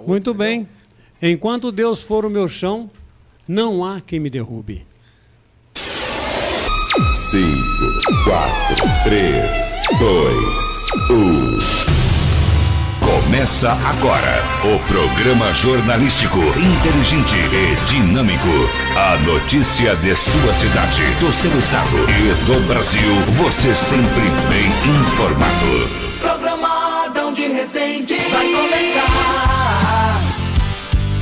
Muito bem. Enquanto Deus for o meu chão, não há quem me derrube. 5, 4, 3, 2, 1. Começa agora o programa jornalístico inteligente e dinâmico. A notícia de sua cidade, do seu estado e do Brasil. Você sempre bem informado. Programa Adão de Resende. Vai começar.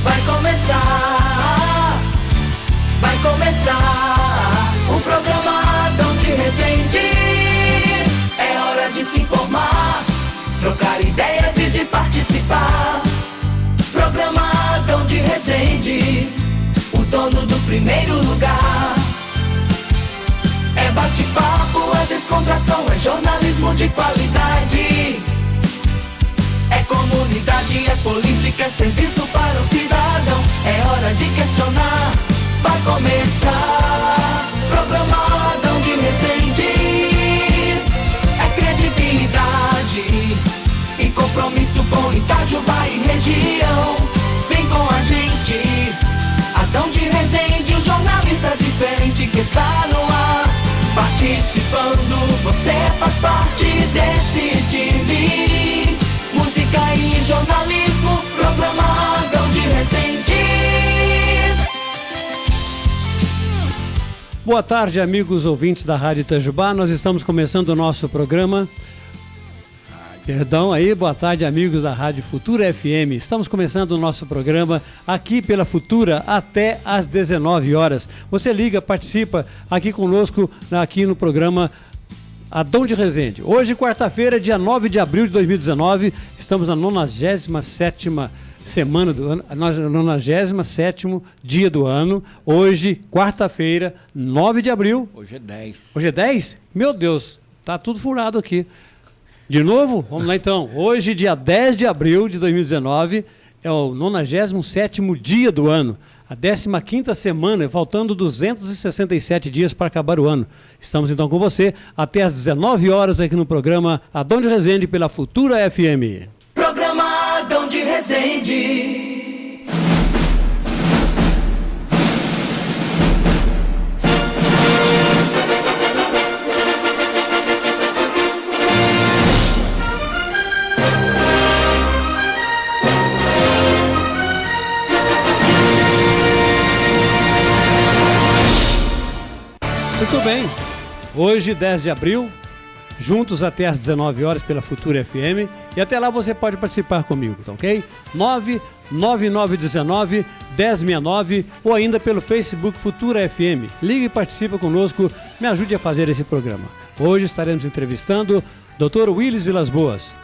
Vai começar. Vai começar. O programa Adão de Resende. É hora de se informar, trocar ideias e de participar. Programa Adão de Resende, o dono do primeiro lugar. É bate-papo, é descontração, é jornalismo de qualidade. É comunidade, é política, é serviço para o cidadão. É hora de questionar, vai começar. Programa Adão de Resende. E compromisso com Itajubá e região. Vem com a gente, Adão de Resende, um jornalista diferente que está no ar. Participando, você faz parte desse time. Música e jornalismo, programa Adão de Resende. Boa tarde, amigos ouvintes da Rádio Itajubá. Nós estamos começando o nosso programa. Perdão aí, boa tarde, amigos da Rádio Futura FM. Estamos começando o nosso programa aqui pela Futura até às 19 horas. Você liga, participa aqui conosco, aqui no programa Adão de Resende. Hoje, quarta-feira, dia 9 de abril de 2019, estamos na 97ª semana do ano, 97º dia do ano. Hoje, quarta-feira, 9 de abril. Hoje é 10. Hoje é 10? Meu Deus, tá tudo furado aqui. De novo? Vamos lá então. Hoje, dia 10 de abril de 2019, é o 97º dia do ano. A 15ª semana, faltando 267 dias para acabar o ano. Estamos então com você até às 19 horas aqui no programa Adão de Resende pela Futura FM. Programa Adão de Resende. Muito bem, hoje 10 de abril, juntos até às 19 horas pela Futura FM, e até lá você pode participar comigo, tá ok? 99919-1069 ou ainda pelo Facebook Futura FM. Ligue e participe conosco, me ajude a fazer esse programa. Hoje estaremos entrevistando Dr. Willis Vilas Boas.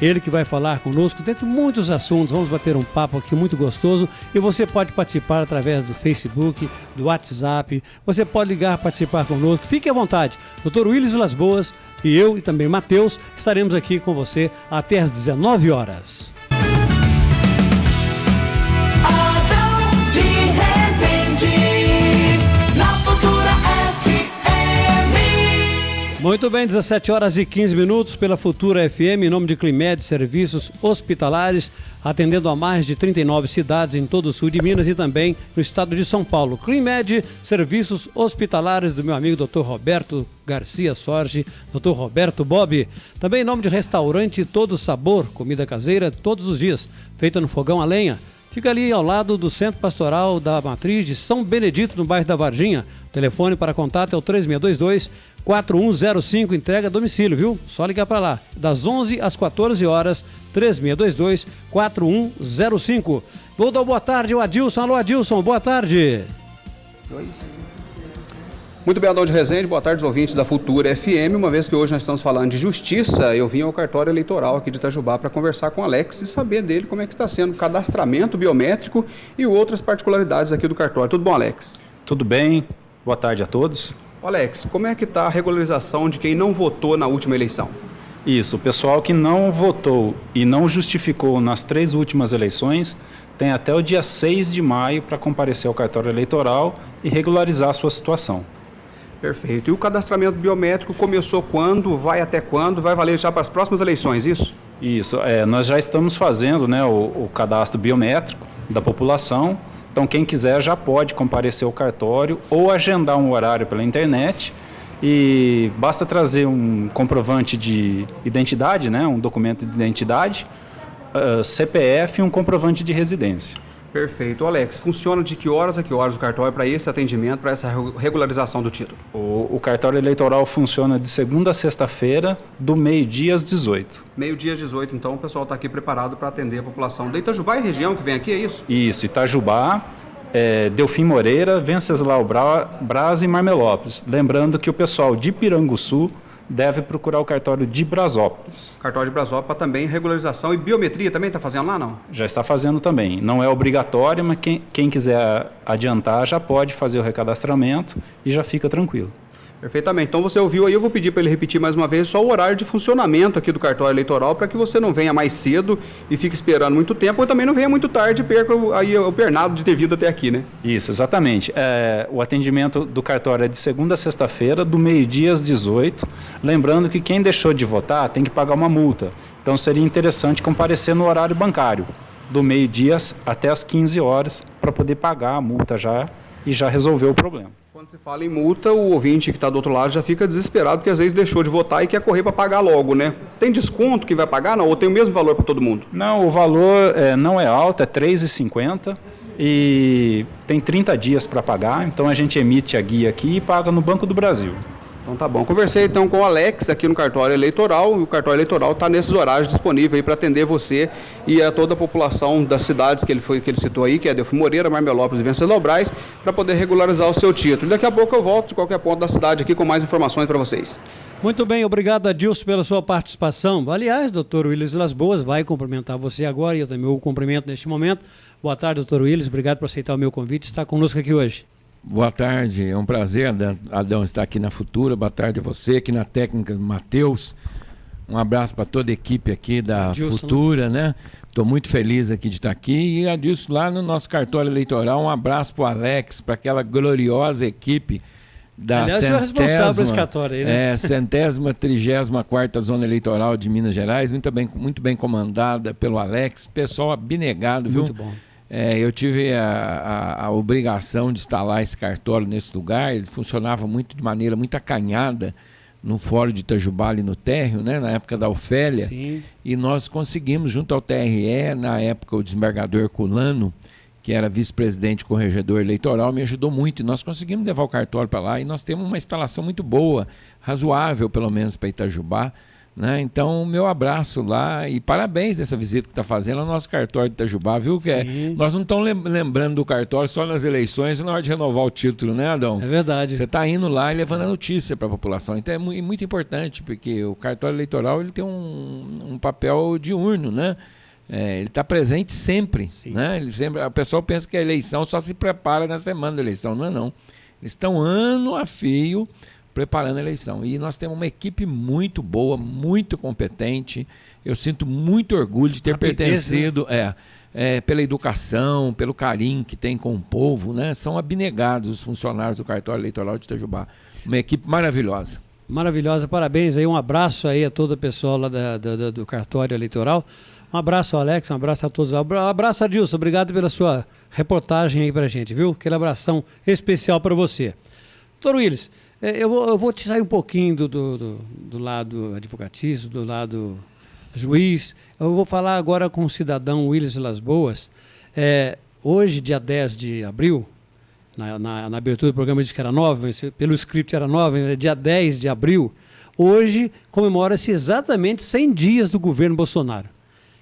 Ele que vai falar conosco dentre muitos assuntos. Vamos bater um papo aqui muito gostoso e você pode participar através do Facebook, do WhatsApp. Você pode ligar, participar conosco. Fique à vontade. Dr. Willis Vilas Boas e eu e também Matheus estaremos aqui com você até às 19 horas. Muito bem, 17 horas e 15 minutos pela Futura FM, em nome de Climed Serviços Hospitalares, atendendo a mais de 39 cidades em todo o sul de Minas e também no estado de São Paulo. Climed Serviços Hospitalares do meu amigo Dr. Roberto Garcia Sorge, Dr. Roberto Bob. Também em nome de Restaurante Todo Sabor, comida caseira todos os dias, feita no fogão a lenha. Fica ali ao lado do Centro Pastoral da Matriz de São Benedito, no bairro da Varginha. O telefone para contato é o 3622-4105, entrega a domicílio, viu? Só ligar para lá, das 11 às 14 horas, 3622-4105. Vou dar boa tarde ao Adilson. Alô, Adilson, boa tarde. Muito bem, Adão de Resende, boa tarde aos ouvintes da Futura FM. Uma vez que hoje nós estamos falando de justiça, eu vim ao cartório eleitoral aqui de Itajubá para conversar com o Alex e saber dele como é que está sendo o cadastramento biométrico e outras particularidades aqui do cartório. Tudo bom, Alex? Tudo bem, boa tarde a todos. Alex, como é que está a regularização de quem não votou na última eleição? Isso, o pessoal que não votou e não justificou nas 3 últimas eleições tem até o dia 6 de maio para comparecer ao cartório eleitoral e regularizar a sua situação. Perfeito. E o cadastramento biométrico começou quando? Vai até quando? Vai valer já para as próximas eleições, isso? Isso, nós já estamos fazendo, né, o cadastro biométrico da população, então quem quiser já pode comparecer ao cartório ou agendar um horário pela internet e basta trazer um comprovante de identidade, né, um documento de identidade, CPF e um comprovante de residência. Perfeito. Alex, funciona de que horas a que horas o cartório para esse atendimento, para essa regularização do título? O cartório eleitoral funciona de segunda a sexta-feira, do meio-dia às 18. Meio-dia às 18, então o pessoal está aqui preparado para atender a população de Itajubá e região que vem aqui, é isso? Isso, Itajubá, Delfim Moreira, Venceslau Braz e Marmelópolis. Lembrando que o pessoal de Piranguçu deve procurar o cartório de Brasópolis. Cartório de Brasópolis para também regularização e biometria também está fazendo lá, não? Já está fazendo também. Não é obrigatório, mas quem quiser adiantar já pode fazer o recadastramento e já fica tranquilo. Perfeitamente. Então você ouviu aí, eu vou pedir para ele repetir mais uma vez só o horário de funcionamento aqui do cartório eleitoral para que você não venha mais cedo e fique esperando muito tempo ou também não venha muito tarde e perca aí o pernado de ter vindo até aqui, né? Isso, exatamente. O atendimento do cartório é de segunda a sexta-feira, do meio-dia às 18. Lembrando que quem deixou de votar tem que pagar uma multa. Então seria interessante comparecer no horário bancário, do meio-dia até as 15 horas, para poder pagar a multa já e já resolver o problema. Quando se fala em multa, o ouvinte que está do outro lado já fica desesperado, porque às vezes deixou de votar e quer correr para pagar logo, né? Tem desconto que vai pagar, não? Ou tem o mesmo valor para todo mundo? Não, o valor não é alto, é R$ 3,50 e tem 30 dias para pagar, então a gente emite a guia aqui e paga no Banco do Brasil. Então tá bom. Conversei então com o Alex aqui no cartório eleitoral, e o cartório eleitoral está nesses horários disponível aí para atender você e a toda a população das cidades que ele citou aí, que é Delfim Moreira, Marmelópolis e Venceslau Braz, para poder regularizar o seu título. Daqui a pouco eu volto de qualquer ponto da cidade aqui com mais informações para vocês. Muito bem, obrigado Adilson pela sua participação. Aliás, doutor Willis Las Boas vai cumprimentar você agora e eu também o cumprimento neste momento. Boa tarde, doutor Willis, obrigado por aceitar o meu convite e estar conosco aqui hoje. Boa tarde, é um prazer, Adão, estar aqui na Futura. Boa tarde a você, aqui na técnica, Matheus. Um abraço para toda a equipe aqui da Adilson, Futura, né? Estou muito feliz aqui de estar aqui. E Adilson, lá no nosso cartório eleitoral, um abraço para o Alex, para aquela gloriosa equipe da centésima, 34ª Zona Eleitoral de Minas Gerais, muito bem comandada pelo Alex, pessoal abnegado, viu? Muito bom. Eu tive a obrigação de instalar esse cartório nesse lugar. Ele funcionava de maneira muito acanhada no Fórum de Itajubá, ali no térreo, né, na época da Ofélia. Sim. E nós conseguimos, junto ao TRE, na época o desembargador Culano, que era vice-presidente corregedor eleitoral, me ajudou muito. E nós conseguimos levar o cartório para lá e nós temos uma instalação muito boa, razoável pelo menos para Itajubá. Né? Então, meu abraço lá e parabéns dessa visita que está fazendo ao nosso cartório de Itajubá, viu? Nós não estamos lembrando do cartório só nas eleições e na hora de renovar o título, né, Adão? É verdade. Você está indo lá e levando a notícia para a população. Então é muito importante, porque o cartório eleitoral ele tem um papel diurno, né? Ele está presente sempre, né? O pessoal pensa que a eleição só se prepara na semana da eleição, não é não. Eles estão ano a fio preparando a eleição. E nós temos uma equipe muito boa, muito competente. Eu sinto muito orgulho de ter pertencido pela educação, pelo carinho que tem com o povo, né? São abnegados os funcionários do cartório eleitoral de Itajubá. Uma equipe maravilhosa. Maravilhosa, parabéns aí, um abraço aí a todo o pessoal lá do cartório eleitoral. Um abraço, Alex, um abraço a todos lá. Um abraço, Adilson, obrigado pela sua reportagem aí pra gente, viu? Aquele abração especial para você. Doutor Willis, eu vou te sair um pouquinho do lado advocatício, do lado juiz. Eu vou falar agora com o cidadão Willis Las Boas. Hoje, dia 10 de abril, na abertura do programa disse que era 9, mas pelo script era 9, dia 10 de abril. Hoje comemora-se exatamente 100 dias do governo Bolsonaro.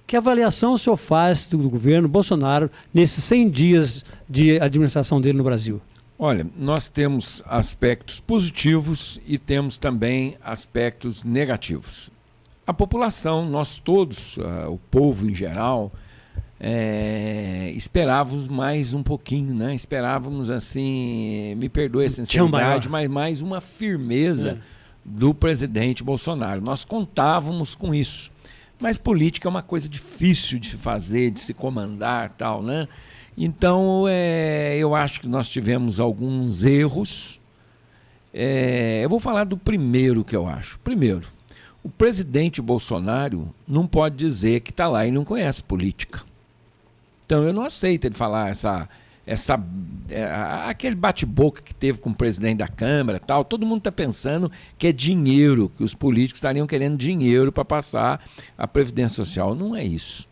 Que avaliação o senhor faz do governo Bolsonaro nesses 100 dias de administração dele no Brasil? Olha, nós temos aspectos positivos e temos também aspectos negativos. A população, nós todos, o povo em geral, esperávamos mais um pouquinho, né? Esperávamos assim, me perdoe a sinceridade, mas mais uma firmeza do presidente Bolsonaro. Nós contávamos com isso. Mas política é uma coisa difícil de se fazer, de se comandar, tal, né? Então, eu acho que nós tivemos alguns erros. Eu vou falar do primeiro que eu acho. Primeiro, O presidente Bolsonaro não pode dizer que está lá e não conhece política. Então eu não aceito ele falar aquele bate-boca que teve com o presidente da Câmara, tal. Todo mundo está pensando que é dinheiro, que os políticos estariam querendo dinheiro para passar a Previdência Social. Não é isso.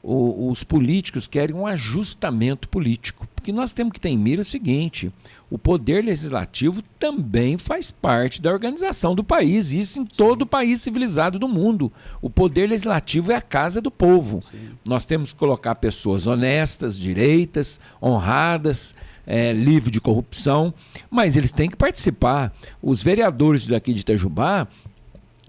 Os políticos querem um ajustamento político, porque nós temos que ter em mira o seguinte: o poder legislativo também faz parte da organização do país, e isso em todo país civilizado do mundo. O poder legislativo é a casa do povo. Sim. Nós temos que colocar pessoas honestas, direitas, honradas, livre de corrupção, mas eles têm que participar. Os vereadores daqui de Itajubá,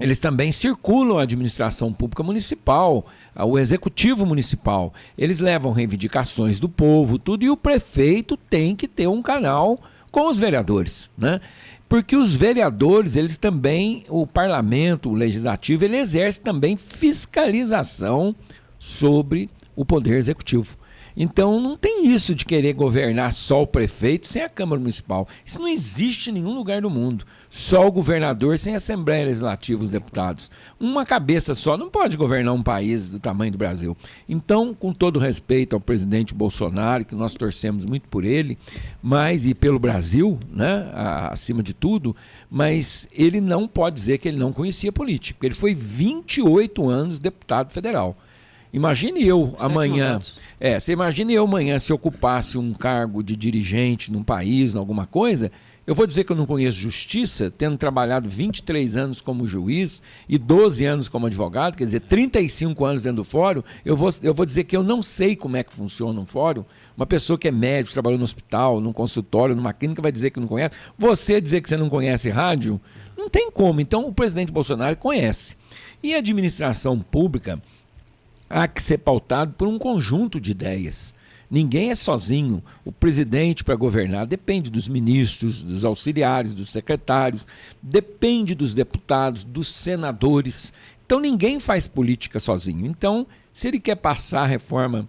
eles também circulam a administração pública municipal, o executivo municipal. Eles levam reivindicações do povo, tudo, e o prefeito tem que ter um canal com os vereadores, né? Porque os vereadores, eles também, o parlamento, o legislativo, ele exerce também fiscalização sobre o poder executivo. Então não tem isso de querer governar só o prefeito sem a Câmara Municipal. Isso não existe em nenhum lugar do mundo. Só o governador sem a Assembleia Legislativa, os deputados. Uma cabeça só não pode governar um país do tamanho do Brasil. Então, com todo respeito ao presidente Bolsonaro, que nós torcemos muito por ele, mas e pelo Brasil, né, acima de tudo, mas ele não pode dizer que ele não conhecia política. Ele foi 28 anos deputado federal. Imagine eu amanhã, você imagine eu amanhã se ocupasse um cargo de dirigente num país, em alguma coisa, eu vou dizer que eu não conheço justiça, tendo trabalhado 23 anos como juiz e 12 anos como advogado, quer dizer, 35 anos dentro do fórum, eu vou dizer que eu não sei como é que funciona um fórum. Uma pessoa que é médico, trabalhou no hospital, num consultório, numa clínica, vai dizer que não conhece. Você dizer que você não conhece rádio, não tem como. Então o presidente Bolsonaro conhece. E a administração pública há que ser pautado por um conjunto de ideias. Ninguém é sozinho. O presidente, para governar, depende dos ministros, dos auxiliares, dos secretários, depende dos deputados, dos senadores. Então ninguém faz política sozinho. Então, se ele quer passar a reforma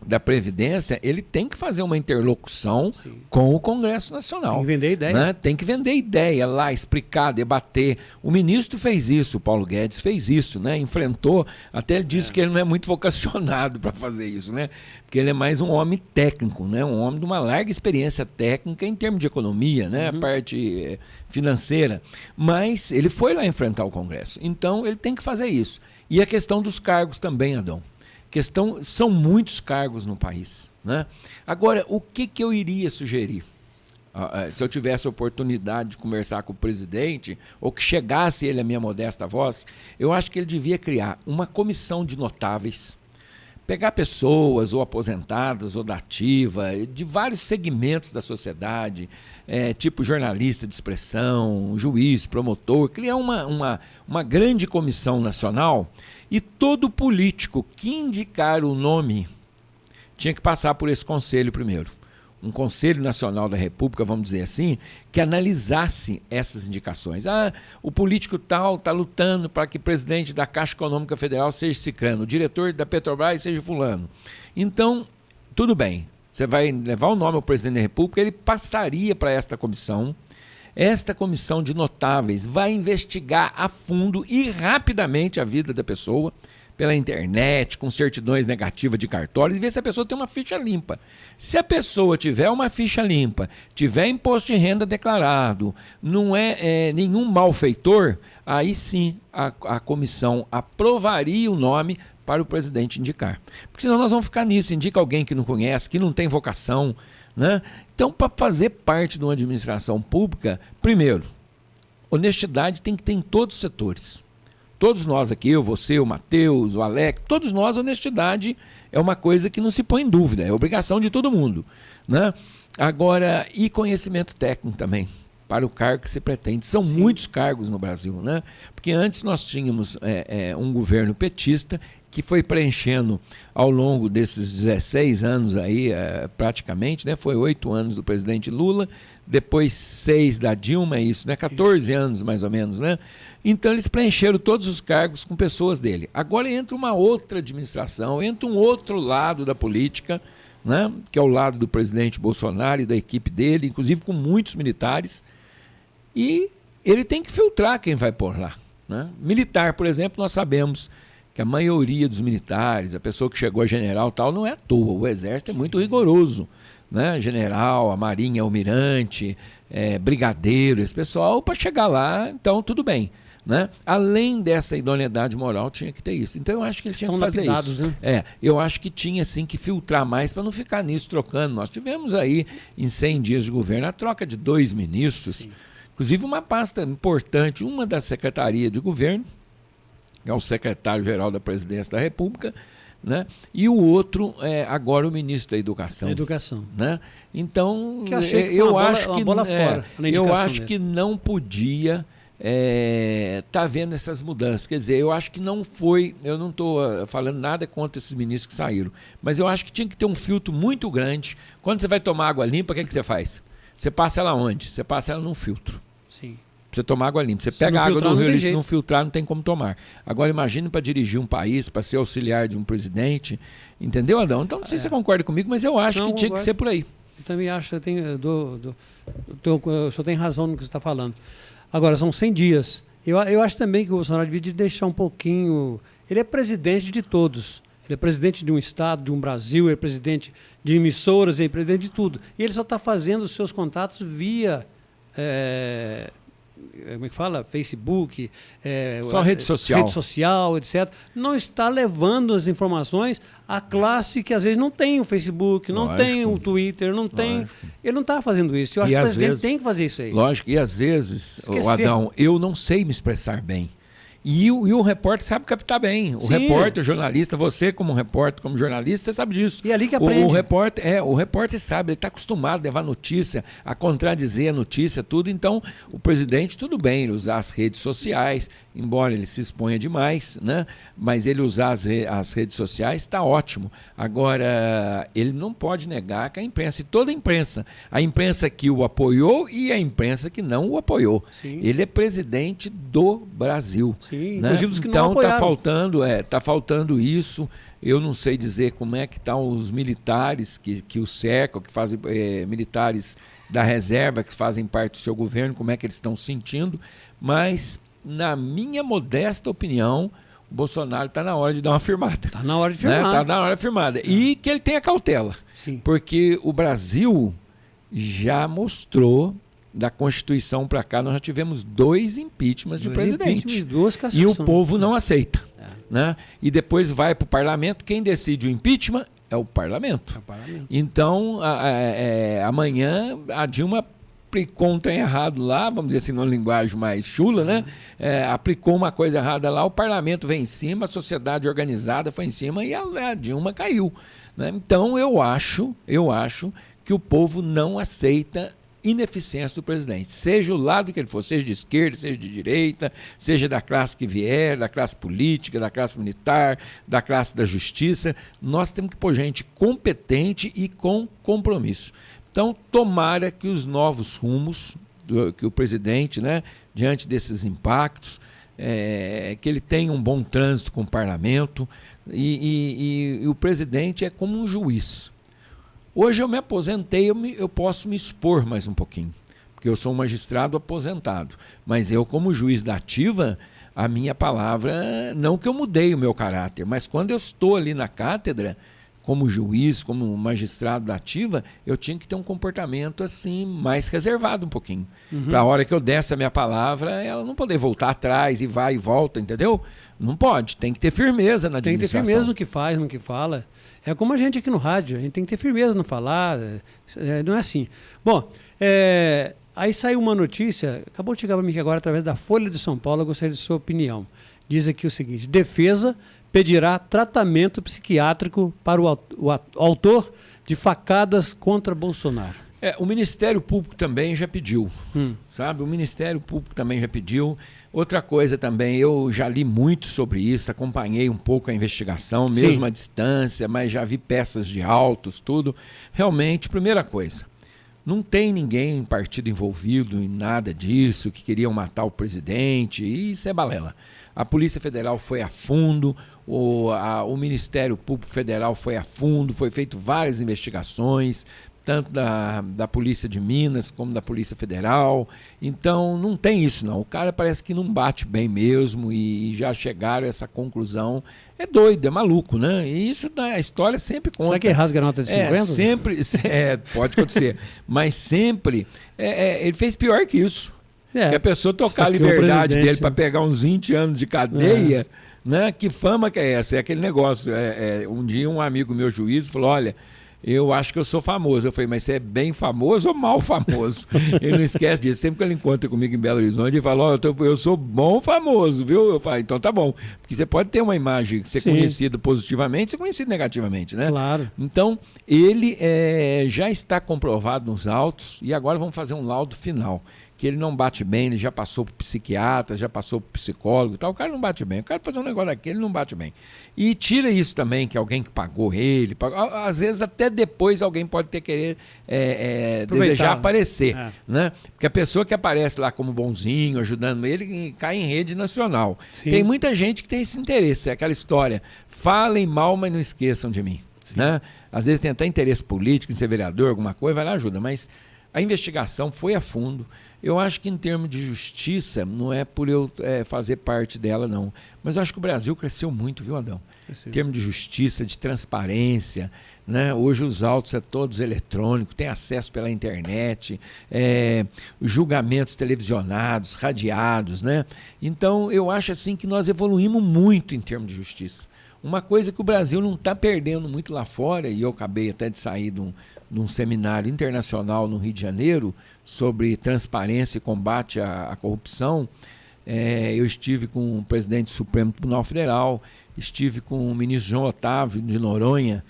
da Previdência, ele tem que fazer uma interlocução com o Congresso Nacional. Tem que vender ideia. Né? Tem que vender ideia lá, explicar, debater. O ministro fez isso, o Paulo Guedes fez isso, né? Enfrentou, até ele disse que ele não é muito vocacionado para fazer isso, né? Porque ele é mais um homem técnico, né? Um homem de uma larga experiência técnica em termos de economia, né? A parte financeira. Mas ele foi lá enfrentar o Congresso. Então, ele tem que fazer isso. E a questão dos cargos também, Adão. São muitos cargos no país, né? Agora, o que eu iria sugerir? Se eu tivesse a oportunidade de conversar com o presidente, ou que chegasse ele à minha modesta voz, eu acho que ele devia criar uma comissão de notáveis, pegar pessoas ou aposentadas ou da ativa, de vários segmentos da sociedade, tipo jornalista de expressão, juiz, promotor, criar uma grande comissão nacional. E todo político que indicar o nome tinha que passar por esse conselho primeiro. Um Conselho Nacional da República, vamos dizer assim, que analisasse essas indicações. O político tal está lutando para que o presidente da Caixa Econômica Federal seja cicrano, o diretor da Petrobras seja fulano. Então, tudo bem, você vai levar o nome ao presidente da República, ele passaria para esta comissão. Esta comissão de notáveis vai investigar a fundo e rapidamente a vida da pessoa, pela internet, com certidões negativas de cartório, e ver se a pessoa tem uma ficha limpa. Se a pessoa tiver uma ficha limpa, tiver imposto de renda declarado, não é nenhum malfeitor, aí sim a comissão aprovaria o nome para o presidente indicar. Porque senão nós vamos ficar nisso, indica alguém que não conhece, que não tem vocação, né? Então, para fazer parte de uma administração pública, primeiro, honestidade tem que ter em todos os setores. Todos nós aqui, eu, você, o Matheus, o Alex, todos nós, honestidade é uma coisa que não se põe em dúvida, é obrigação de todo mundo, né? Agora, e conhecimento técnico também, para o cargo que se pretende. São muitos cargos no Brasil, né? Porque antes nós tínhamos um governo petista que foi preenchendo ao longo desses 16 anos aí, praticamente, né? Foi 8 anos do presidente Lula, depois 6 da Dilma, é isso, né? 14 anos mais ou menos, né? Então eles preencheram todos os cargos com pessoas dele. Agora entra uma outra administração, entra um outro lado da política, né? Que é o lado do presidente Bolsonaro e da equipe dele, inclusive com muitos militares, e ele tem que filtrar quem vai pôr lá. né? Militar, por exemplo, nós sabemos que a maioria dos militares, a pessoa que chegou a general tal, não é à toa. O Exército é muito rigoroso, né? General, a Marinha, almirante, brigadeiro, esse pessoal, para chegar lá, então tudo bem. Né? Além dessa idoneidade moral, tinha que ter isso. Então eu acho que eles tinham que fazer isso. Né? Eu acho que tinha sim que filtrar mais para não ficar nisso trocando. Nós tivemos aí, em 100 dias de governo, a troca de 2 ministros, sim. Inclusive uma pasta importante, uma da Secretaria de Governo, que é o secretário-geral da Presidência da República, né? E o outro é agora o ministro da Educação. Né? Então, eu acho que não podia tá vendo essas mudanças. Quer dizer, eu acho que não foi, eu não estou falando nada contra esses ministros que saíram, mas eu acho que tinha que ter um filtro muito grande. Quando você vai tomar água limpa, o que você faz? Você passa ela onde? Você passa ela num filtro. Sim. Pra você tomar água limpa. Você pega a água do rio, se não filtrar, não tem como tomar. Agora imagine para dirigir um país, para ser auxiliar de um presidente, entendeu, Adão? Então não sei se você concorda comigo, mas eu acho que tinha que ser por aí. Eu também acho, o senhor tem razão no que você está falando. Agora, são 100 dias. Eu acho também que o Bolsonaro devia deixar um pouquinho... Ele é presidente de todos. Ele é presidente de um estado, de um Brasil, ele é presidente de emissoras, ele é presidente de tudo. E ele só está fazendo os seus contatos via... como é que fala? Facebook, só rede social, etc. Não está levando as informações à classe que às vezes não tem o Facebook, não tem o Twitter, não tem. Ele não está fazendo isso. Eu acho que o presidente tem que fazer isso aí. Lógico, e às vezes, Adão, eu não sei me expressar bem. E o repórter sabe captar bem. O repórter, o jornalista, você como repórter, como jornalista, você sabe disso. E é ali que aprende. O repórter sabe, ele está acostumado a levar notícia, a contradizer a notícia, tudo. Então, o presidente, tudo bem, ele usar as redes sociais, embora ele se exponha demais, né? Mas ele usar as redes sociais está ótimo. Agora, ele não pode negar que a imprensa, e toda a imprensa que o apoiou e a imprensa que não o apoiou. Sim. Ele é presidente do Brasil. Sim, né? Inclusive os que então não tá faltando isso. Eu não sei dizer como é que estão os militares que o cercam, que fazem militares da reserva, que fazem parte do seu governo, como é que eles estão sentindo, mas na minha modesta opinião, o Bolsonaro está na hora de dar uma firmada. Está na hora de firmar. Está na hora de firmada. E que ele tenha cautela. Sim. Porque o Brasil já mostrou, da Constituição para cá, nós já tivemos 2 impeachments de presidente. 2 cassações. E o povo não aceita. Né? E depois vai para o parlamento. Quem decide o impeachment é o parlamento. Então, amanhã, a Dilma aplicou um trem errado lá, vamos dizer assim, numa linguagem mais chula, né? Aplicou uma coisa errada lá, o parlamento veio em cima, a sociedade organizada foi em cima e a Dilma caiu. Né? Então, eu acho que o povo não aceita ineficiência do presidente, seja o lado que ele for, seja de esquerda, seja de direita, seja da classe que vier, da classe política, da classe militar, da classe da justiça. Nós temos que pôr gente competente e com compromisso. Então, tomara que os novos rumos que o presidente, né, diante desses impactos, que ele tenha um bom trânsito com o parlamento e o presidente é como um juiz. Hoje eu me aposentei, eu posso me expor mais um pouquinho, porque eu sou um magistrado aposentado. Mas eu, como juiz da ativa, a minha palavra, não que eu mudei o meu caráter, mas quando eu estou ali na cátedra, como juiz, como magistrado da ativa, eu tinha que ter um comportamento assim, mais reservado um pouquinho. Para a hora que eu desse a minha palavra, ela não poder voltar atrás e vai e volta, entendeu? Não pode, tem que ter firmeza na administração. Tem que ter firmeza no que faz, no que fala. É como a gente aqui no rádio, a gente tem que ter firmeza no falar, não é assim. Bom, aí saiu uma notícia, acabou de chegar para mim aqui agora através da Folha de São Paulo, eu gostaria de sua opinião. Diz aqui o seguinte: defesa pedirá tratamento psiquiátrico para o autor de facadas contra Bolsonaro. O Ministério Público também já pediu, sabe? O Ministério Público também já pediu. Outra coisa também, eu já li muito sobre isso, acompanhei um pouco a investigação, mesmo à distância, mas já vi peças de autos, tudo. Realmente, primeira coisa, não tem ninguém partido envolvido em nada disso, que queriam matar o presidente, isso é balela. A Polícia Federal foi a fundo, o Ministério Público Federal foi a fundo, foi feito várias investigações, tanto da Polícia de Minas como da Polícia Federal. Então, não tem isso, não. O cara parece que não bate bem mesmo e já chegaram a essa conclusão. É doido, é maluco, né? E isso a história sempre conta. Será que rasga a nota de 50? Sempre, pode acontecer. Mas sempre, ele fez pior que isso. Que a pessoa tocar a liberdade dele para pegar uns 20 anos de cadeia, né? Que fama que é essa? É aquele negócio. Um dia um amigo meu juiz falou, olha, eu acho que eu sou famoso. Eu falei, mas você é bem famoso ou mal famoso? Ele não esquece disso. Sempre que ele encontra comigo em Belo Horizonte, ele fala, eu sou bom famoso, viu? Eu falo, então tá bom. Porque você pode ter uma imagem, ser conhecido positivamente, ser conhecido negativamente, né? Claro. Então, ele já está comprovado nos autos e agora vamos fazer um laudo final. Que ele não bate bem, ele já passou por psiquiatra, já passou por psicólogo e tal. O cara não bate bem. O cara fazer um negócio daquele, ele não bate bem. E tira isso também, que alguém que pagou ele. Às vezes, até depois, alguém pode ter querer desejar aparecer. Né? Porque a pessoa que aparece lá como bonzinho, ajudando ele, cai em rede nacional. Sim. Tem muita gente que tem esse interesse. É aquela história, falem mal, mas não esqueçam de mim. Né? Às vezes tem até interesse político, em ser vereador, alguma coisa, vai lá ajuda. Mas a investigação foi a fundo. Eu acho que em termos de justiça, não é por eu fazer parte dela, não. Mas eu acho que o Brasil cresceu muito, viu, Adão? Em termos de justiça, de transparência, né? Hoje os autos são todos eletrônicos, tem acesso pela internet, julgamentos televisionados, radiados, né? Então, eu acho assim que nós evoluímos muito em termos de justiça. Uma coisa que o Brasil não está perdendo muito lá fora, e eu acabei até de sair de um seminário internacional no Rio de Janeiro sobre transparência e combate à corrupção. Eu estive com o presidente do Supremo Tribunal Federal, estive com o ministro João Otávio de Noronha,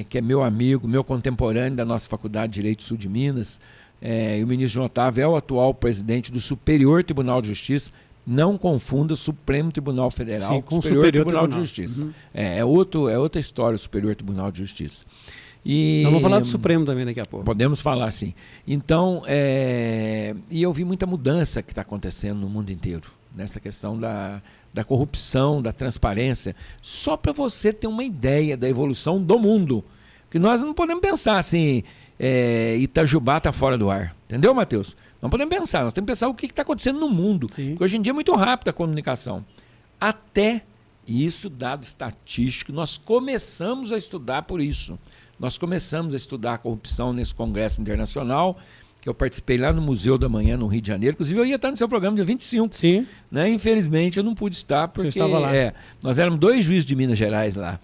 que é meu amigo, meu contemporâneo da nossa Faculdade de Direito Sul de Minas. E o ministro João Otávio é o atual presidente do Superior Tribunal de Justiça. Não confunda o Supremo Tribunal Federal com o Superior Tribunal de Justiça. Uhum. É outra história o Superior Tribunal de Justiça. E vamos falar do Supremo também daqui a pouco. Podemos falar, sim. Então, e eu vi muita mudança que está acontecendo no mundo inteiro, nessa questão da corrupção, da transparência, só para você ter uma ideia da evolução do mundo. Porque nós não podemos pensar assim, Itajubá está fora do ar. Entendeu, Matheus? Não podemos pensar, nós temos que pensar o que está acontecendo no mundo. Porque hoje em dia é muito rápido a comunicação. Até isso, dado estatístico, nós começamos a estudar por isso. Nós começamos a estudar a corrupção nesse congresso internacional, que eu participei lá no Museu da Manhã, no Rio de Janeiro. Inclusive, eu ia estar no seu programa dia 25. Sim. Né? Infelizmente, eu não pude estar, porque você estava lá. Nós éramos 2 juízes de Minas Gerais lá.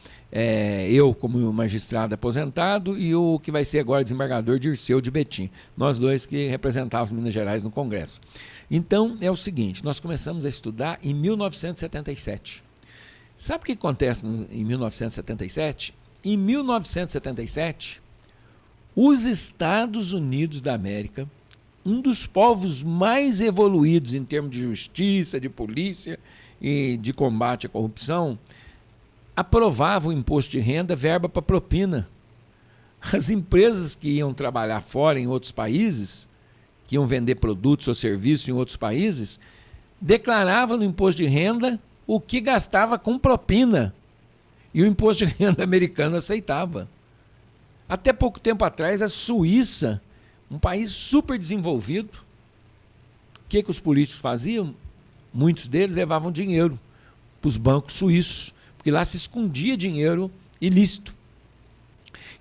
Eu, como magistrado aposentado, e o que vai ser agora desembargador Dirceu de Betim. Nós 2 que representávamos Minas Gerais no Congresso. Então, é o seguinte, nós começamos a estudar em 1977. Sabe o que acontece em 1977? Em 1977, os Estados Unidos da América, um dos povos mais evoluídos em termos de justiça, de polícia e de combate à corrupção, aprovava o imposto de renda, verba para propina. As empresas que iam trabalhar fora em outros países, que iam vender produtos ou serviços em outros países, declaravam no imposto de renda o que gastava com propina. E o imposto de renda americano aceitava. Até pouco tempo atrás, a Suíça, um país super desenvolvido, o que os políticos faziam? Muitos deles levavam dinheiro para os bancos suíços, porque lá se escondia dinheiro ilícito.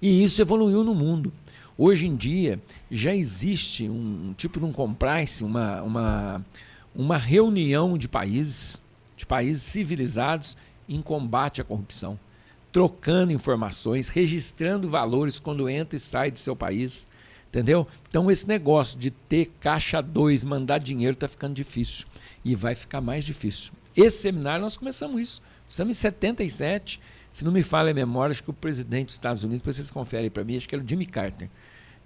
E isso evoluiu no mundo. Hoje em dia, já existe um tipo de um compliance, uma reunião de países civilizados em combate à corrupção, trocando informações, registrando valores quando entra e sai de seu país, entendeu? Então esse negócio de ter caixa 2, mandar dinheiro está ficando difícil e vai ficar mais difícil. Esse seminário nós começamos isso, começamos em 77, se não me falha a memória, acho que o presidente dos Estados Unidos, depois vocês conferem para mim, acho que era o Jimmy Carter,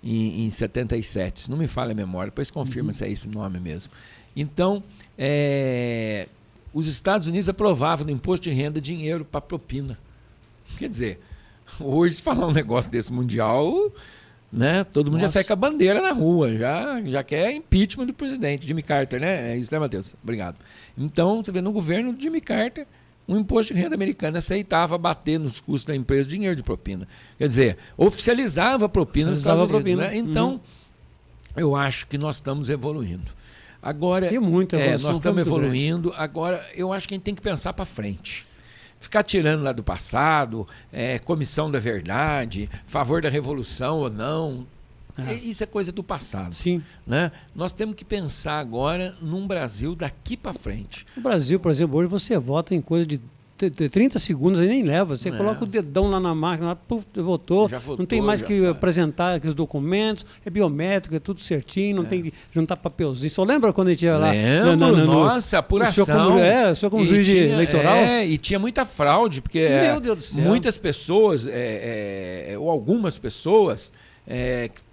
em 77, se não me falha a memória, depois confirma se é esse nome mesmo. Então, os Estados Unidos aprovavam no imposto de renda dinheiro para propina. Quer dizer, hoje falar um negócio desse mundial, né, todo mundo já sai com a bandeira na rua, já quer impeachment do presidente, Jimmy Carter, né? É isso, né, Matheus? Obrigado. Então, você vê, no governo de Jimmy Carter, o imposto de renda americano aceitava bater nos custos da empresa dinheiro de propina. Quer dizer, oficializava a propina nos Estados Unidos. Né? Então, eu acho que nós estamos evoluindo. Agora, nós estamos evoluindo. Agora, eu acho que a gente tem que pensar para frente. Ficar tirando lá do passado, comissão da verdade, favor da revolução ou não. Isso é coisa do passado. Sim. Né? Nós temos que pensar agora num Brasil daqui para frente. No Brasil, por exemplo, hoje você vota em coisa de 30 segundos, aí nem leva. Você coloca o dedão lá na máquina, votou, não tem mais que apresentar aqueles documentos, é biométrico, é tudo certinho, não tem que juntar papelzinho. Só lembra quando a gente ia lá? Nossa, apuração. O senhor como juiz eleitoral? E tinha muita fraude, porque Meu Deus do céu. Muitas pessoas, ou algumas pessoas,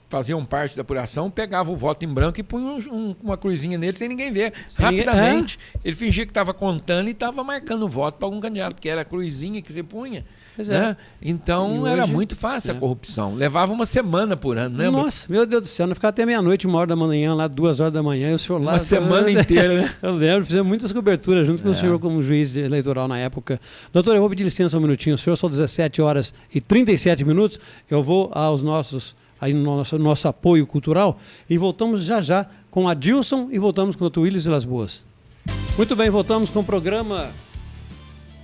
faziam parte da apuração, pegavam o voto em branco e punham uma cruzinha nele sem ninguém ver. Rapidamente, ele fingia que estava contando e estava marcando o voto para algum candidato, porque era a cruzinha que você punha. Né? Então, era muito fácil a corrupção. Levava uma semana por ano, né? Nossa, meu Deus do céu, não ficava até meia-noite, 1h da manhã, lá 2h da manhã, e o senhor lá... Uma semana inteira, né? Eu lembro, fizemos muitas coberturas junto com o senhor como juiz eleitoral na época. Doutor, eu vou pedir licença um minutinho, o senhor, são 17h37, eu vou aos nossos... aí no nosso apoio cultural, e voltamos já com a Dilson e voltamos com o Dr. Willis Vilas Boas. Muito bem, voltamos com o programa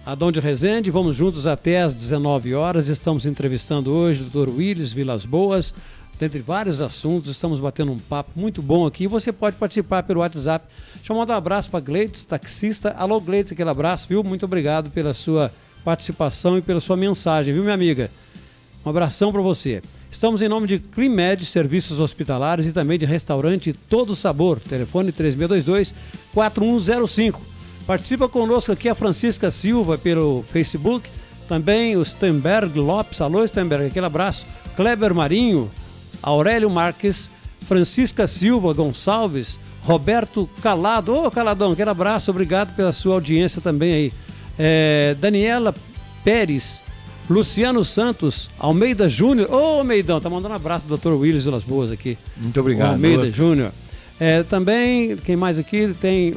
Adão de Resende, vamos juntos até às 19 horas, estamos entrevistando hoje o Dr. Willis Vilas Boas, dentre vários assuntos, estamos batendo um papo muito bom aqui, você pode participar pelo WhatsApp. Deixa eu mandar um abraço para Gleides, taxista. Alô Gleides, aquele abraço, viu? Muito obrigado pela sua participação e pela sua mensagem, viu, minha amiga? Um abração para você. Estamos em nome de Climed, serviços hospitalares e também de restaurante Todo Sabor. Telefone 3622-4105. Participa conosco aqui a Francisca Silva pelo Facebook. Também o Stenberg Lopes. Alô, Stenberg, aquele abraço. Kleber Marinho, Aurélio Marques, Francisca Silva Gonçalves, Roberto Calado. Ô, Caladão, aquele abraço. Obrigado pela sua audiência também aí. Daniela Pérez, Luciano Santos, Almeida Júnior. Ô, Almeidão, tá mandando um abraço do Dr. Willis Vilas Boas aqui. Muito obrigado. Almeida Júnior. Também, quem mais aqui? Tem